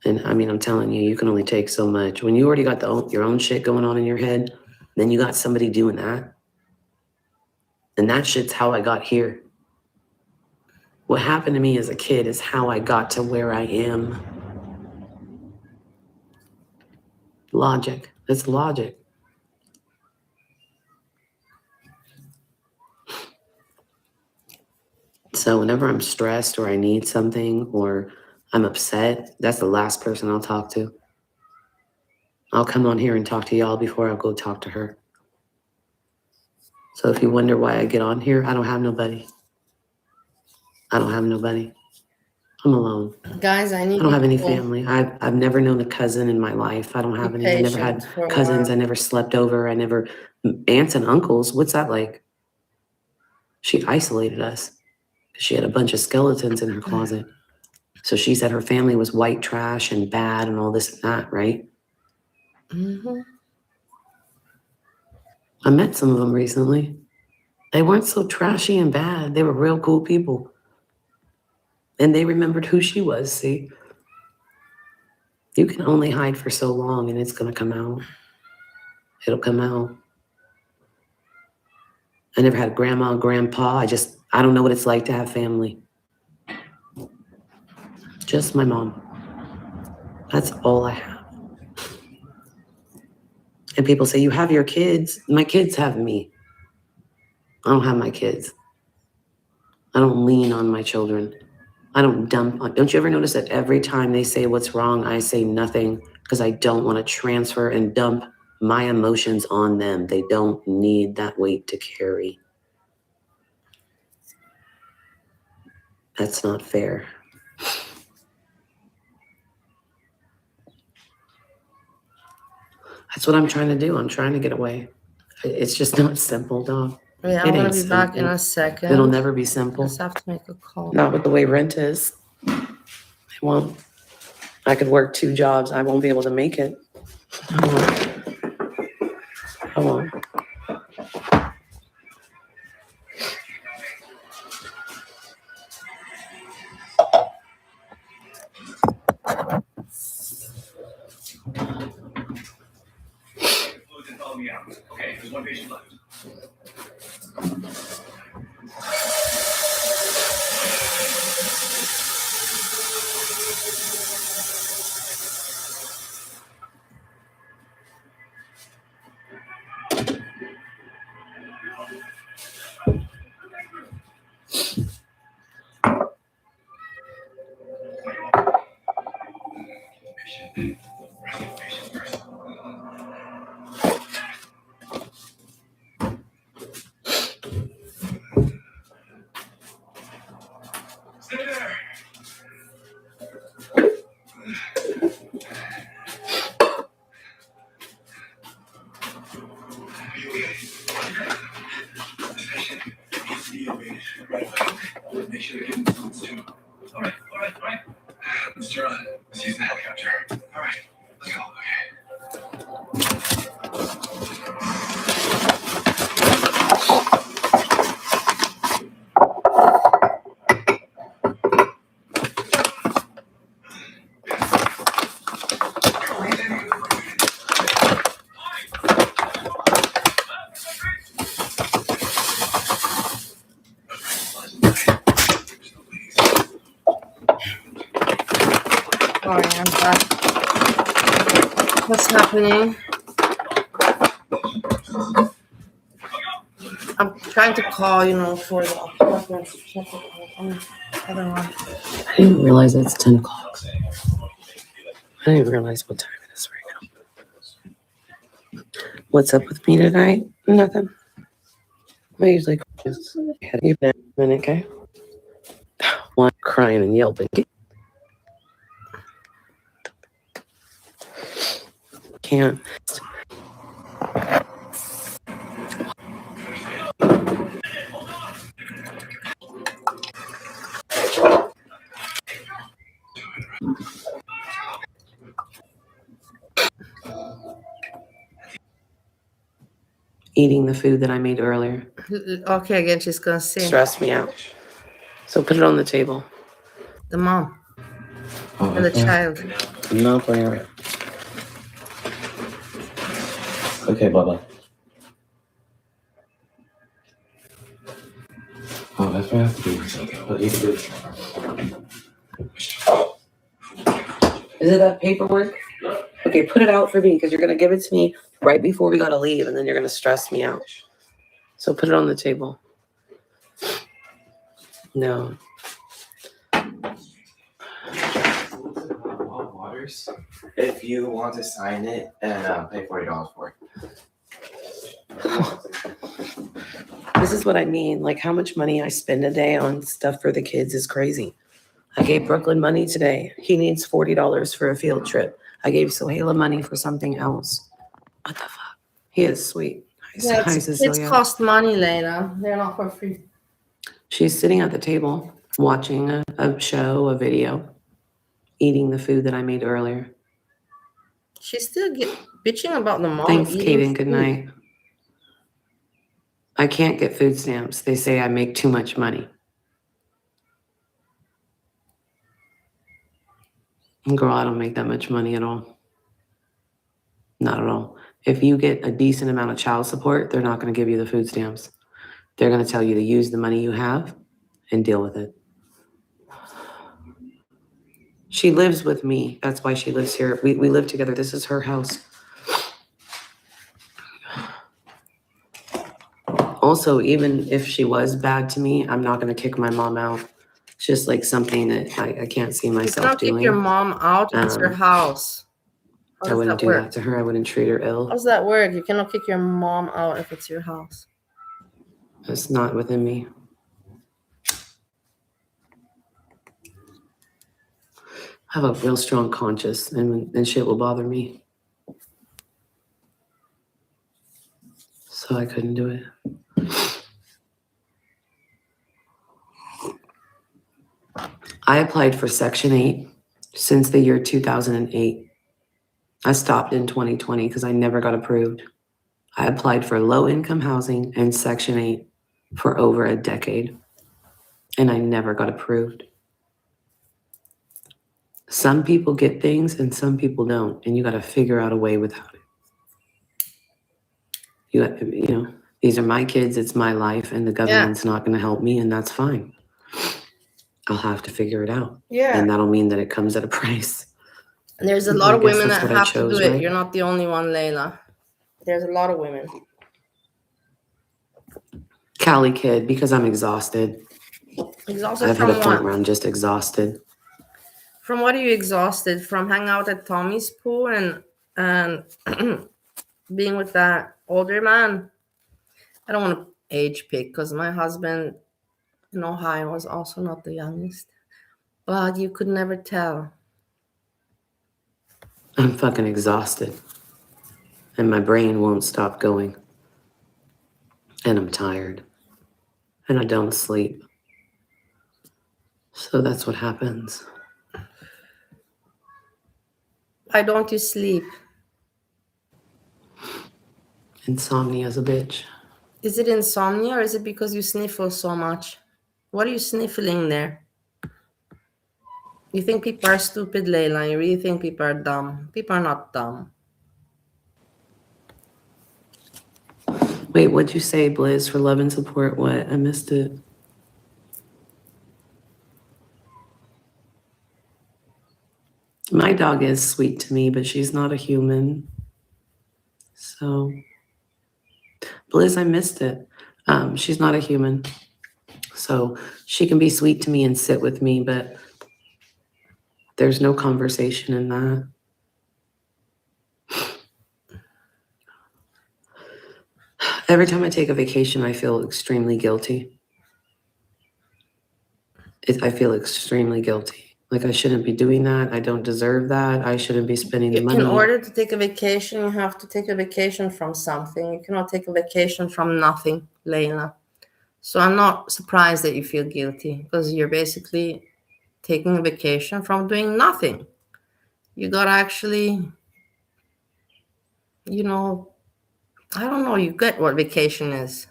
And I mean, I'm telling you, you can only take so much. When you already got your own shit going on in your head, then you got somebody doing that. And that shit's how I got here. What happened to me as a kid is how I got to where I am. Logic. It's logic. So whenever I'm stressed or I need something or I'm upset, that's the last person I'll talk to. I'll come on here and talk to y'all before I'll go talk to her. So if you wonder why I get on here, I don't have nobody. I don't have nobody. I'm alone. Guys, I don't have any family. I've never known a cousin in my life. I don't have any. I never had cousins. I never slept over. Aunts and uncles. What's that like? She isolated us. She had a bunch of skeletons in her closet. So she said her family was white trash and bad and all this and that, right? Mm-hmm. I met some of them recently. They weren't so trashy and bad. They were real cool people. And they remembered who she was, see? You can only hide for so long and it's going to come out. It'll come out. I never had grandma, grandpa. I don't know what it's like to have family. Just my mom. That's all I have. And people say, you have your kids. My kids have me. I don't have my kids. I don't lean on my children. I don't dump on. Don't you ever notice that every time they say what's wrong, I say nothing because I don't want to transfer and dump my emotions on them. They don't need that weight to carry. That's not fair. That's what I'm trying to do. I'm trying to get away. It's just not simple, dog. Yeah, It I'm gonna ain't be back in simple. a second. It'll never be simple. Just have to make a call. Not with the way rent is. It won't. I could work 2 jobs. I won't be able to make it. I won't. Follow me out. Okay, there's one patient left. Stay there. Make sure to get in the boots too. All right. Mr. Let's use the helicopter. All right, let's go. Okay. Sorry, I'm back. What's happening? I'm trying to call, for the appointments. Other one. I didn't realize it's 10 o'clock. I didn't even realize what time it is right now. What's up with me tonight? Nothing. I usually just had you back a minute, okay? One crying and yelping. Can't. Eating the food that I made earlier Okay, again, she's gonna say stressed me out. So put it on the table. the mom Oh, and the okay. child. I'm not playing. Okay, Bubba. Oh, that's what I have to do. But you can do it. Is it that paperwork? Okay, put it out for me because you're gonna give it to me right before we gotta leave, and then you're gonna stress me out. So put it on the table. No. Waters. If you want to sign it and pay $40 for it. This is what I mean. Like how much money I spend a day on stuff for the kids is crazy. I gave Brooklyn money today. He needs $40 for a field trip. I gave Sohaila money for something else. What the fuck? He is sweet. Yeah, Hi, kids Cecilia. cost money, Leila. They're not for free. She's sitting at the table watching a show, a video. eating the food that I made earlier. She's still bitching about the mom Thanks, eating Kaden. Good food. night. I can't get food stamps. They say I make too much money. Girl, I don't make that much money at all. Not at all. If you get a decent amount of child support, they're not going to give you the food stamps. They're going to tell you to use the money you have and deal with it. She lives with me. That's why she lives here. We live together. This is her house. Also, even if she was bad to me, I'm not going to kick my mom out. It's just like something that I can't see You myself cannot kick doing. your mom out. It's her house. How I does wouldn't that do work? that to her. I wouldn't treat her How ill. does that work? You cannot kick your mom out if it's your house. It's not within me. I have a real strong conscience, and shit will bother me. So I couldn't do it. I applied for Section 8 since the year 2008. I stopped in 2020 because I never got approved. I applied for low-income housing and Section 8 for over a decade, and I never got approved. Some people get things and some people don't, and you got to figure out a way without it. These are my kids, it's my life, and the government's not going to help me, and that's fine. I'll have to figure it out. Yeah. And that'll mean that it comes at a price. There's a lot of women that what I have to chose, do it. right? You're not the only one, Leila. There's a lot of women. Cali kid, because I'm exhausted. Exhausted I've from hit a point what? where I'm just exhausted. From what are you exhausted? From hanging out at Tommy's pool and being with that older man? I don't want to age pick because my husband in Ohio was also not the youngest. But you could never tell. I'm fucking exhausted. And my brain won't stop going. And I'm tired. And I don't sleep. So that's what happens. Why don't you sleep? Insomnia's a bitch. Is it insomnia or is it because you sniffle so much? What are you sniffling there? You think people are stupid, Leila? You really think people are dumb? People are not dumb. Wait, what'd you say, Blizz, for love and support? What? I missed it. My dog is sweet to me, but she's not a human. So, Blizz, I missed it. She's not a human. So she can be sweet to me and sit with me, but there's no conversation in that. Every time I take a vacation, I feel extremely guilty. I feel extremely guilty. Like I shouldn't be doing that. I don't deserve that. I shouldn't be spending the money. In order to take a vacation, you have to take a vacation from something. You cannot take a vacation from nothing, Leila. So I'm not surprised that you feel guilty because you're basically taking a vacation from doing nothing. You gotta actually, I don't know, you get what vacation is.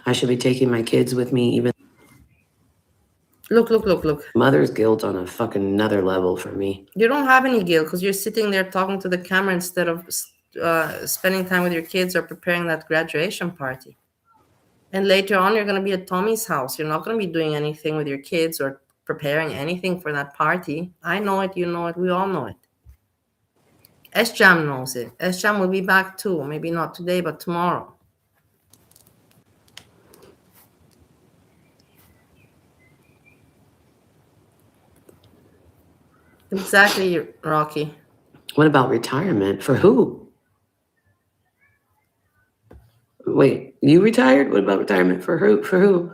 I should be taking my kids with me, even. Look. Mother's guilt on a fucking another level for me. You don't have any guilt because you're sitting there talking to the camera instead of spending time with your kids or preparing that graduation party. And later on, you're going to be at Tommy's house. You're not going to be doing anything with your kids or preparing anything for that party. I know it. You know it. We all know it. SJAM knows it. SJAM will be back too. Maybe not today, but tomorrow. Exactly, Rocky. What about retirement? For who? Wait, you retired? What about retirement for who? For who?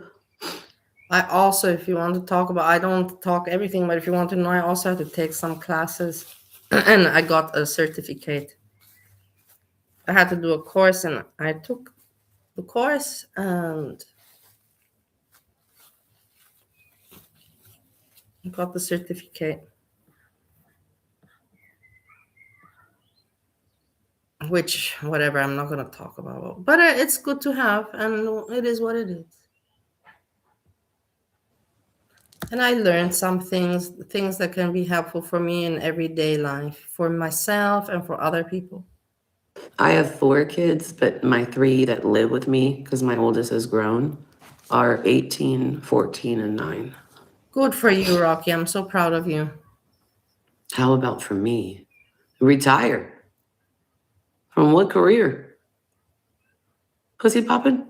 I also, if you want to talk about, I don't talk everything, but if you want to know, I also have to take some classes and I got a certificate. I had to do a course and I took the course and I got the certificate. Which, whatever, I'm not going to talk about. But it's good to have, and it is what it is. And I learned some things that can be helpful for me in everyday life, for myself and for other people. I have 4 kids, but my 3 that live with me, because my oldest is grown, are 18, 14, and 9. Good for you, Rocky. I'm so proud of you. How about for me? Retire. From what career? Pussy popping?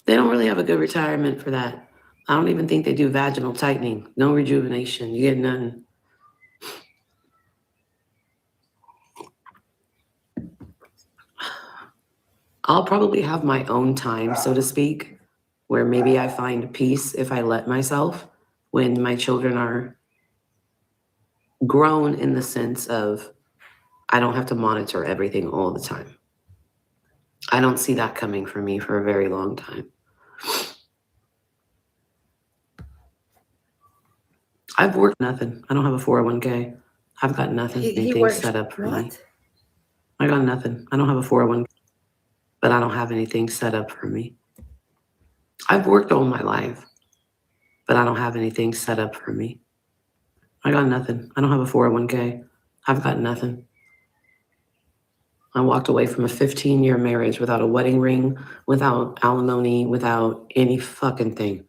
They don't really have a good retirement for that. I don't even think they do vaginal tightening. No rejuvenation. You get none. I'll probably have my own time, so to speak, where maybe I find peace if I let myself when my children are grown in the sense of I don't have to monitor everything all the time. I don't see that coming for me for a very long time. I've worked nothing. I don't have a 401k. I've got nothing, anything set up for me. I got nothing. I don't have a 401k, but I don't have anything set up for me. I've worked all my life, but I don't have anything set up for me. I got nothing. I don't have a 401k. I've got nothing. I walked away from a 15-year marriage without a wedding ring, without alimony, without any fucking thing.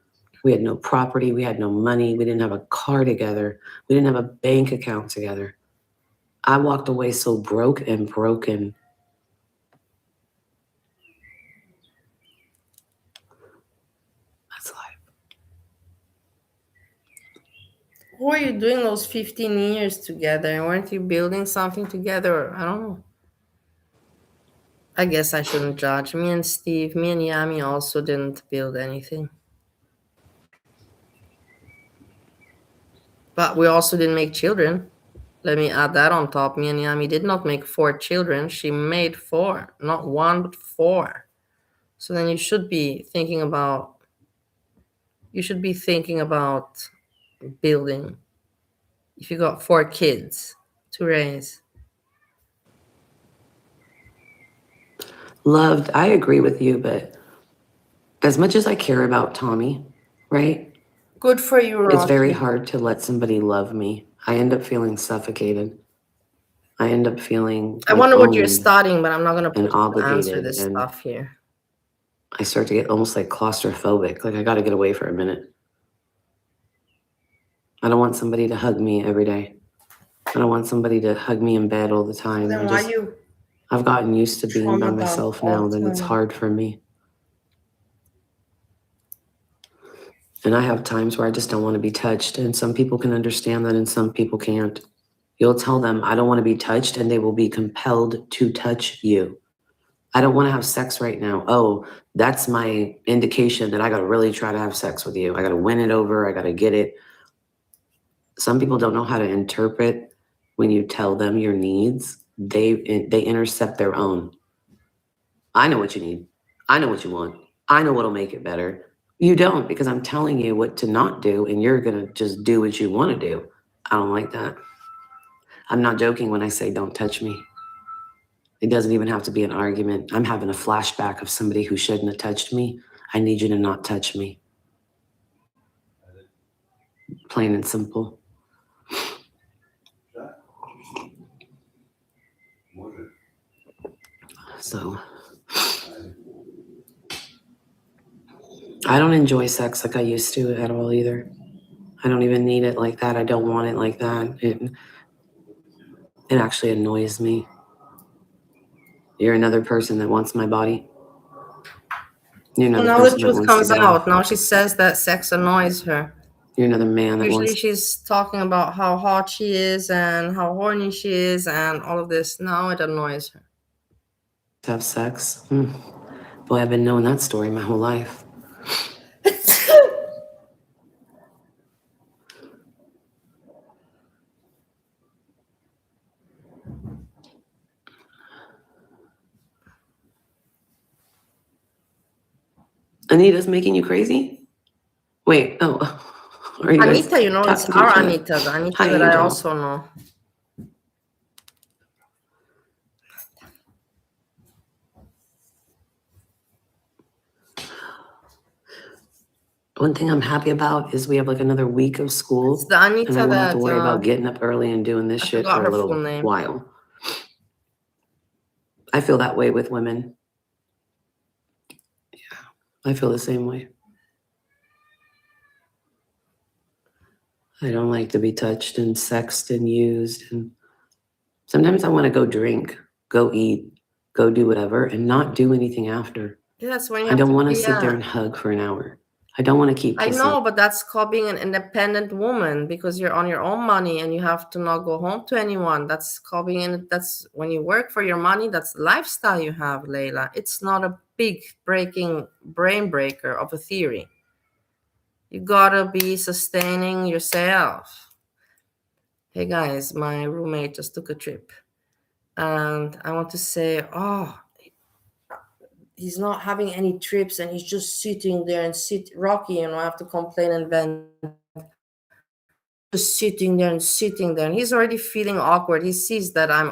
We had no property. We had no money. We didn't have a car together. We didn't have a bank account together. I walked away so broke and broken. That's life. What were you doing those 15 years together? Weren't you building something together? I don't know. I guess I shouldn't judge. Me and Yami also didn't build anything. But we also didn't make children. Let me add that on top. Me and Yami did not make 4 children. She made 4. Not 1, but 4. So then you should be thinking about building if you got 4 kids to raise. Loved, I agree with you, but as much as I care about Tommy, right? Good for you, Rocky. It's very hard to let somebody love me. I end up feeling suffocated. I end up feeling I wonder what you're owned studying, but I'm not going to and put you to answer obligated, this and stuff here. I start to get almost like claustrophobic. Like I got to get away for a minute. I don't want somebody to hug me every day. I don't want somebody to hug me in bed all the time. Then why you I've gotten used to being by trauma dump myself all now, the then it's time? hard for me. And I have times where I just don't want to be touched, and some people can understand that and some people can't. You'll tell them, I don't want to be touched, and they will be compelled to touch you. I don't want to have sex right now. Oh, that's my indication that I got to really try to have sex with you. I got to win it over. I got to get it. Some people don't know how to interpret when you tell them your needs. They intercept their own. I know what you need. I know what you want. I know what'll make it better. You don't, because I'm telling you what to not do, and you're going to just do what you want to do. I don't like that. I'm not joking when I say don't touch me. It doesn't even have to be an argument. I'm having a flashback of somebody who shouldn't have touched me. I need you to not touch me. Plain and simple. So I don't enjoy sex like I used to at all either. I don't even need it like that. I don't want it like that. It actually annoys me. You're another person that wants my body. You're another Now the person that truth wants to comes get out. off. Now she says that sex annoys her. You're another man that Usually wants she's talking about how hot she is and how horny she is and all of this. Now it annoys her. to have sex. Boy, I've been knowing that story my whole life. Anita's making you crazy? Wait, oh. Or are you guys Anita, you know, it's talking to our each other? Anita, the Anita Hi, that I Angel. also know. One thing I'm happy about is we have like another week of It's school, the and I Anita won't have that to worry about getting up early and doing this I shit forgot for a her full little name. while. I feel that way with women. Yeah, I feel the same way. I don't like to be touched and sexed and used. And sometimes I want to go drink, go eat, go do whatever, and not do anything after. Yeah, that's when you I have don't to want to be. sit there and hug for an hour. I don't want to keep I kissing. know, but that's called being an independent woman because you're on your own money and you have to not go home to anyone. That's called being that's when you work for your money, that's the lifestyle you have, Leila. It's not a big brain breaker of a theory. You gotta be sustaining yourself. Hey guys, my roommate just took a trip. And I want to say, he's not having any trips and he's just sitting there and Rocky, I have to complain and vent. Just sitting there and he's already feeling awkward. He sees that I'm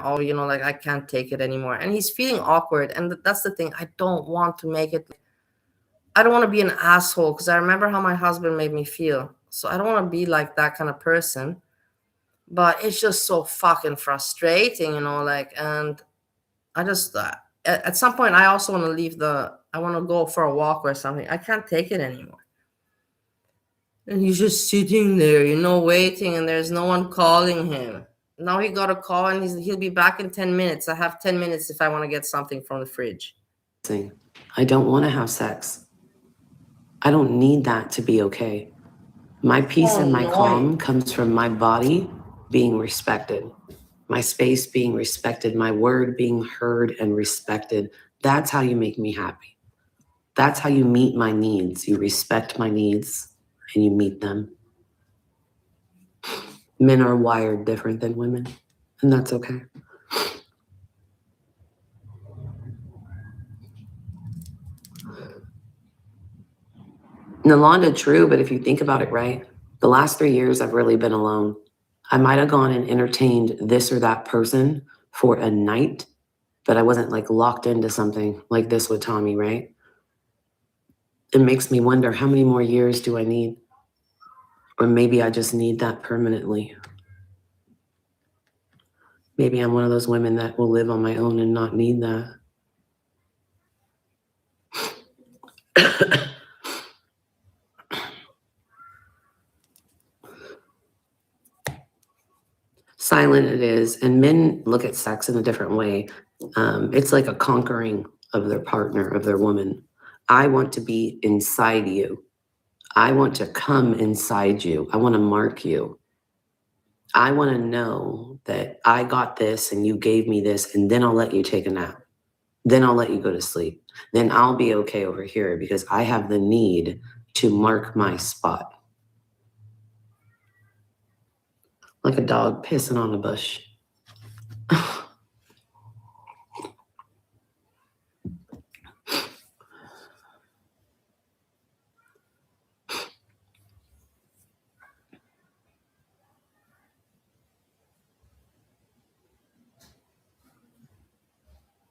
like I can't take it anymore, and he's feeling awkward. And that's the thing. I don't want to make it. I don't want to be an asshole because I remember how my husband made me feel. So I don't want to be like that kind of person. But it's just so fucking frustrating, and I just at some point I also want to leave I want to go for a walk or something. I can't take it anymore. And he's just sitting there, waiting, and there's no one calling him. Now he got a call and he'll be back in 10 minutes. I have 10 minutes if I want to get something from the fridge. I don't want to have sex. I don't need that to be okay. My peace and my calm comes from my body being respected, my space being respected, my word being heard and respected. That's how you make me happy. That's how you meet my needs. You respect my needs and you meet them. Men are wired different than women, and that's okay. Nalanda, true, but if you think about it, right, the last 3 years I've really been alone. I might have gone and entertained this or that person for a night, but I wasn't like locked into something like this with Tommy, right? It makes me wonder, how many more years do I need? Or maybe I just need that permanently. Maybe I'm one of those women that will live on my own and not need that. Silent it is, and men look at sex in a different way. It's like a conquering of their partner, of their woman. I want to be inside you. I want to come inside you. I want to mark you. I want to know that I got this and you gave me this, and then I'll let you take a nap. Then I'll let you go to sleep. Then I'll be okay over here because I have the need to mark my spot. Like a dog pissing on a bush.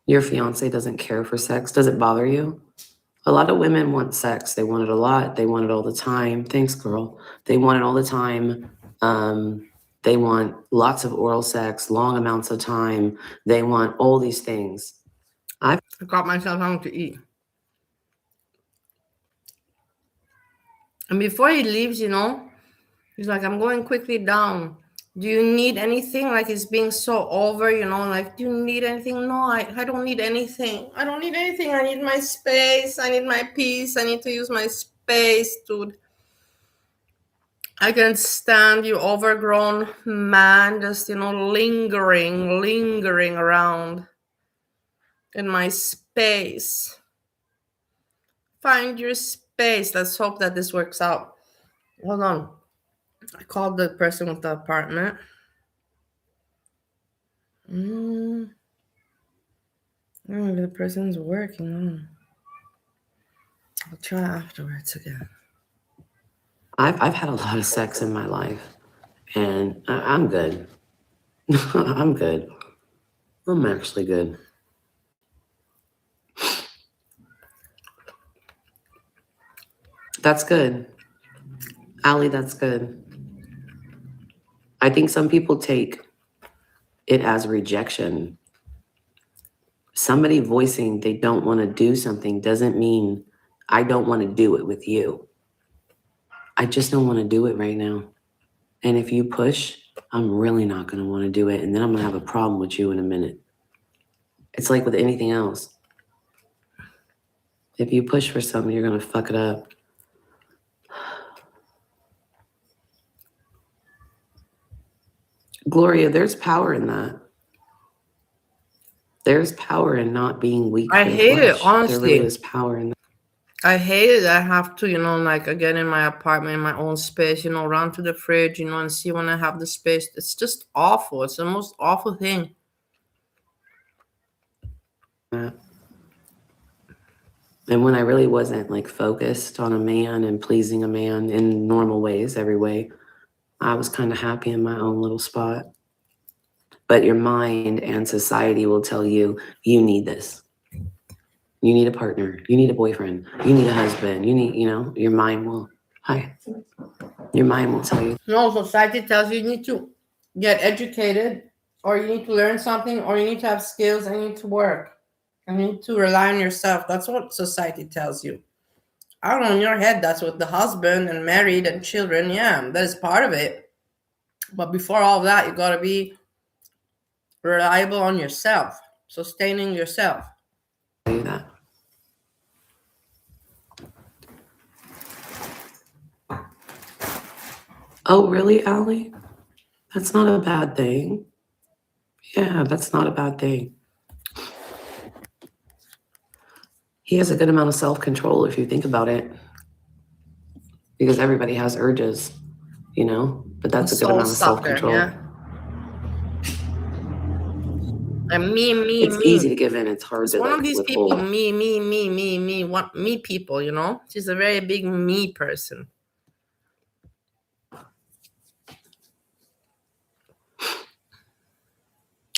Your fiance doesn't care for sex. Does it bother you? A lot of women want sex. They want it a lot. They want it all the time. Thanks, girl. They want it all the time. They want lots of oral sex, long amounts of time. They want all these things. I got myself something to eat. And before he leaves, he's like, I'm going quickly down. Do you need anything? Like he's being so over, like, do you need anything? No, I don't need anything. I don't need anything. I need my space. I need my peace. I need to use my space, dude. I can't stand you overgrown man just, lingering around in my space. Find your space. Let's hope that this works out. Hold on. I called the person with the apartment. The person's working. I'll try afterwards again. I've had a lot of sex in my life, and I'm good. I'm good. I'm actually good. That's good. Allie, that's good. I think some people take it as rejection. Somebody voicing they don't want to do something doesn't mean I don't want to do it with you. I just don't want to do it right now. And if you push, I'm really not going to want to do it. And then I'm going to have a problem with you in a minute. It's like with anything else. If you push for something, you're going to fuck it up. Gloria, there's power in that. There's power in not being weak I for the hate it, flesh. honestly. There really is power in that. I hate it. I have to, like again in my apartment, in my own space, run to the fridge, and see when I have the space. It's just awful. It's the most awful thing. And when I really wasn't like focused on a man and pleasing a man in normal ways, every way, I was kind of happy in my own little spot. But your mind and society will tell you, you need this. You need a partner. You need a boyfriend. You need a husband. You need, your mind will, your mind will tell you. No, society tells you need to get educated, or you need to learn something, or you need to have skills, and you need to work. And you need to rely on yourself. That's what society tells you. I don't know, in your head, that's what the husband and married and children, yeah, that is part of it. But before all that, you got to be reliable on yourself, sustaining yourself. Do that. Oh, really, Allie? That's not a bad thing. Yeah, that's not a bad thing. He has a good amount of self-control if you think about it. Because everybody has urges, but that's a good amount of self-control. Yeah. And me. It's easy to give in. It's hard to one of these people, withhold. me, what me people, She's a very big me person.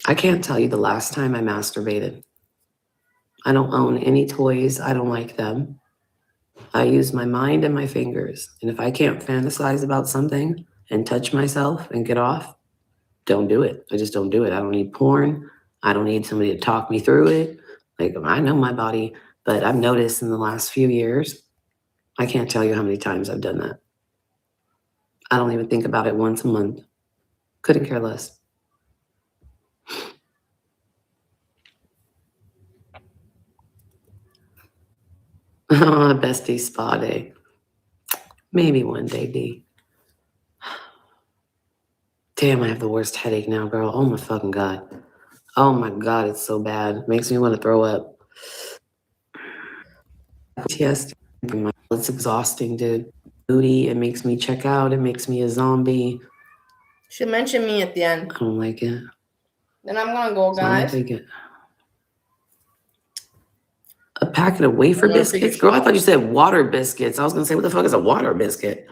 I can't tell you the last time I masturbated. I don't own any toys. I don't like them. I use my mind and my fingers. And if I can't fantasize about something and touch myself and get off, don't do it. I just don't do it. I don't need porn. I don't need somebody to talk me through it. Like, I know my body, but I've noticed in the last few years, I can't tell you how many times I've done that. I don't even think about it once a month. Couldn't care less. Bestie spa day. Maybe one day, D. Damn, I have the worst headache now, girl. Oh my fucking God. Oh my God, it's so bad. Makes me want to throw up. Yes, it's exhausting, dude. Moody, it makes me check out. It makes me a zombie. She mentioned me at the end. I don't like it. Then I'm gonna go, So I don't guys. take it. A packet of wafer biscuits? Girl, I thought you said water biscuits. I was gonna say, what the fuck is a water biscuit?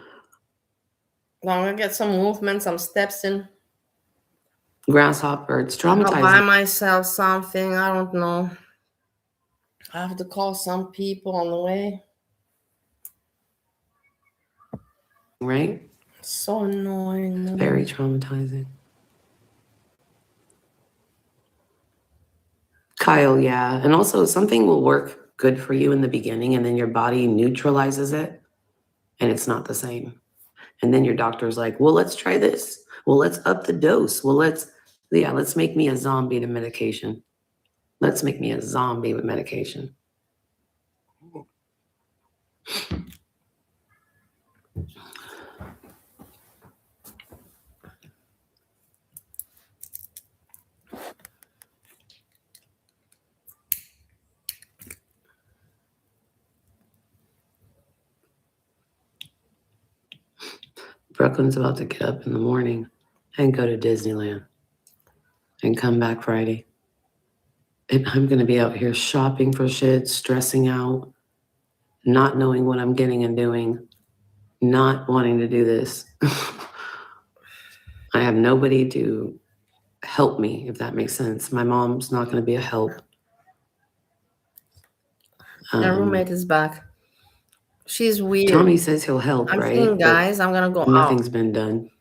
Well, I'm gonna get some movement, some steps in. Grasshopper, it's I'll buy traumatizing. myself something. I don't know. I have to call some people on the way. Right? So annoying. Very traumatizing. Kyle, yeah. And also something will work good for you in the beginning and then your body neutralizes it and it's not the same. And then your doctor's like, well, let's try this. Well, let's up the dose. Well, let's make me a zombie to medication. Let's make me a zombie with medication. Brooklyn's about to get up in the morning and go to Disneyland and come back Friday. And I'm going to be out here shopping for shit, stressing out, not knowing what I'm getting and doing, not wanting to do this. I have nobody to help me, if that makes sense. My mom's not going to be a help. My roommate is back. She's weird. Tony says he'll help, I'm right? saying, But guys, I'm gonna go nothing's out. been done.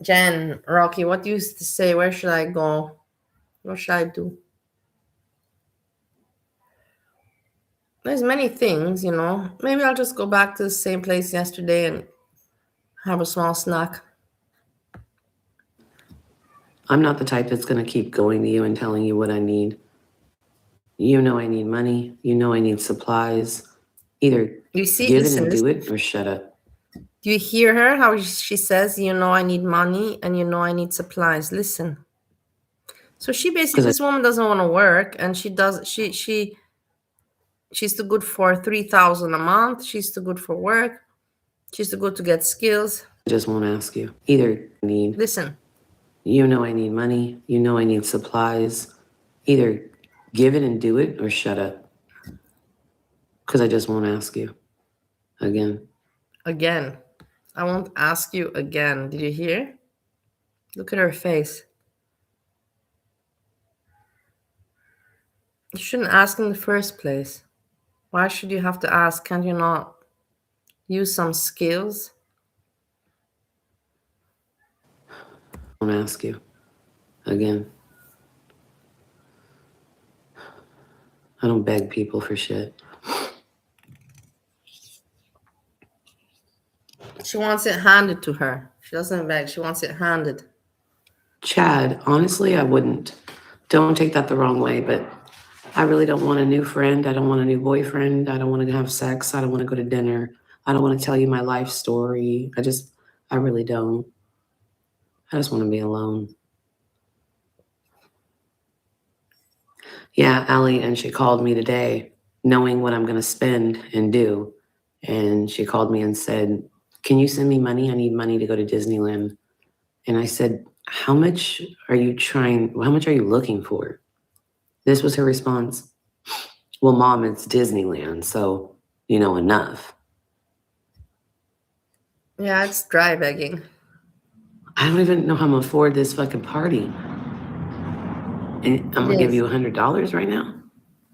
Jen, Rocky, what do you used to say? Where should I go? What should I do? There's many things, you know. Maybe I'll just go back to the same place yesterday and have a small snack. I'm not the type that's going to keep going to you and telling you what I need. You know I need money. You know I need supplies. Either You see, give listen, it and do listen. it or shut up. Do you hear her? How she says, you know, I need money and you know I need supplies. Listen. So she basically, this woman doesn't want to work, and she's too good for 3,000 a month. She's too good for work. She's too good to get skills. I just won't ask you. Either need. Listen. You know I need money. You know I need supplies. Either give it and do it or shut up. Because I just won't ask you again. Again. I won't ask you again. Did you hear? Look at her face. You shouldn't ask in the first place. Why should you have to ask? Can't you not use some skills? I won't ask you again. I don't beg people for shit. She wants it handed to her. She doesn't beg. She wants it handed. Chad, honestly, I wouldn't. Don't take that the wrong way, but I really don't want a new friend. I don't want a new boyfriend. I don't want to have sex. I don't want to go to dinner. I don't want to tell you my life story. I really don't. I just want to be alone. Yeah, Allie, and she called me today knowing what I'm going to spend and do. And she called me and said, can you send me money? I need money to go to Disneyland. And I said, how much are you looking for? This was her response. Well, Mom, it's Disneyland, so, enough. Yeah, it's dry begging. I don't even know how I'm gonna afford this fucking party. And I'm gonna give you $100 right now?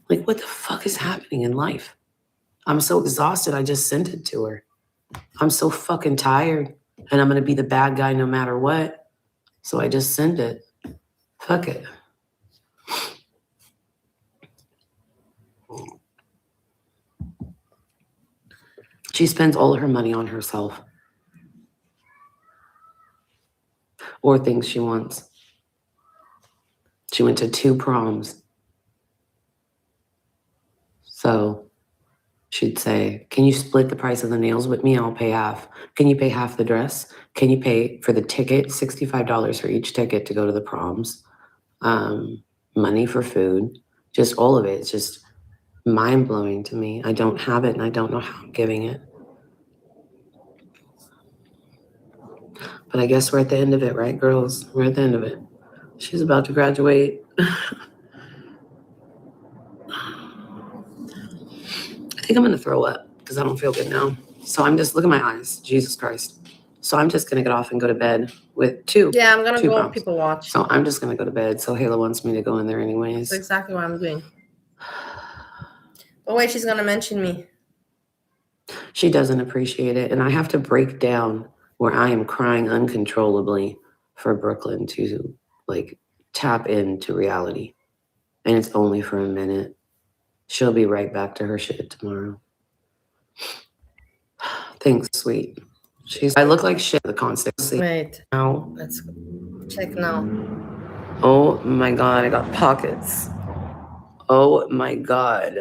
Like, what the fuck is happening in life? I'm so exhausted, I just sent it to her. I'm so fucking tired, and I'm gonna be the bad guy no matter what. So I just sent it. Fuck it. She spends all her money on herself. Or things she wants. She went to 2 proms. So she'd say, can you split the price of the nails with me? I'll pay half. Can you pay half the dress? Can you pay for the ticket? $65 for each ticket to go to the proms. Money for food. Just all of it. It's just mind-blowing to me. I don't have it and I don't know how I'm giving it. But I guess we're at the end of it, right, girls? We're at the end of it. She's about to graduate. I think I'm going to throw up because I don't feel good now. So I'm just, look at my eyes. Jesus Christ. So I'm just going to get off and go to bed with 2. Yeah, I'm going to go proms. people watch. So I'm just going to go to bed. So Layla wants me to go in there anyways. That's exactly what I'm doing. But wait, she's going to mention me. She doesn't appreciate it. And I have to break down where I am crying uncontrollably for Brooklyn to tap into reality. And it's only for a minute. She'll be right back to her shit tomorrow. Thanks, sweet. I look like shit the constantly. Wait. Now. Let's check now. Oh my God, I got pockets. Oh my God.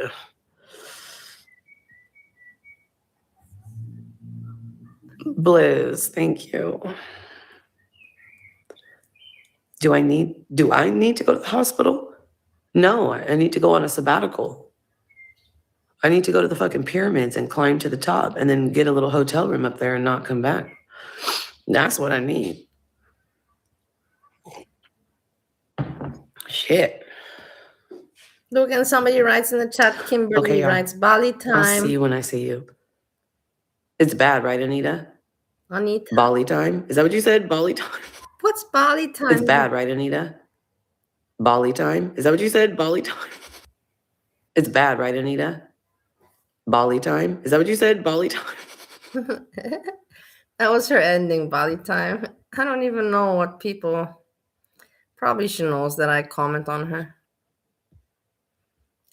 Blizz, thank you. Do I need to go to the hospital? No, I need to go on a sabbatical. I need to go to the fucking pyramids and climb to the top and then get a little hotel room up there and not come back. That's what I need. Shit. Look, and somebody writes in the chat, Kimberly writes, Bali time. I'll see you when I see you. It's bad, right, Anita? Anita, Bali time? Is that what you said? Bali time? what's Bali time? It's bad, right, Anita? Bali time? Is that what you said? Bali time? It's bad, right, Anita? Bali time? Is that what you said? Bali time? That was her ending, Bali time. I don't even know what people. Probably she knows that I comment on her.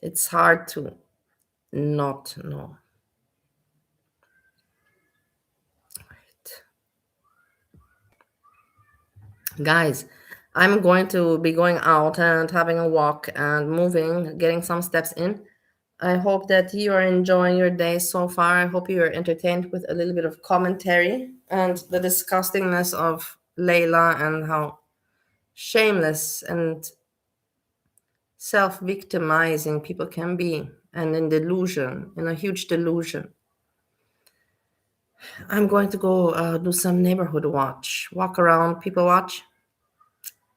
It's hard to not know. Guys, I'm going to be going out and having a walk and moving, getting some steps in. I hope that you are enjoying your day so far. I hope you are entertained with a little bit of commentary and the disgustingness of Leila and how shameless and self-victimizing people can be, and in delusion, in a huge delusion. I'm going to go do some neighborhood walk around, people watch.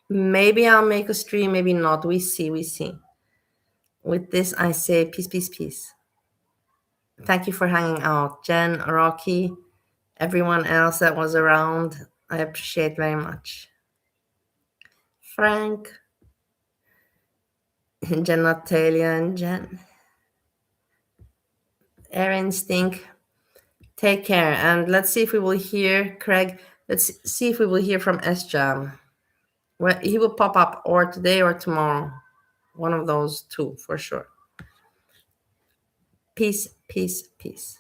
Maybe I'll make a stream, maybe not. We see. With this, I say peace, peace, peace. Thank you for hanging out. Jen, Rocky, everyone else that was around, I appreciate very much. Frank, Jen, Natalia, and Jen. Erin, Stink, take care. And let's see if we will hear, Craig, let's see if we will hear from SJAM. Well, he will pop up or today or tomorrow. One of those two for sure. Peace, peace, peace.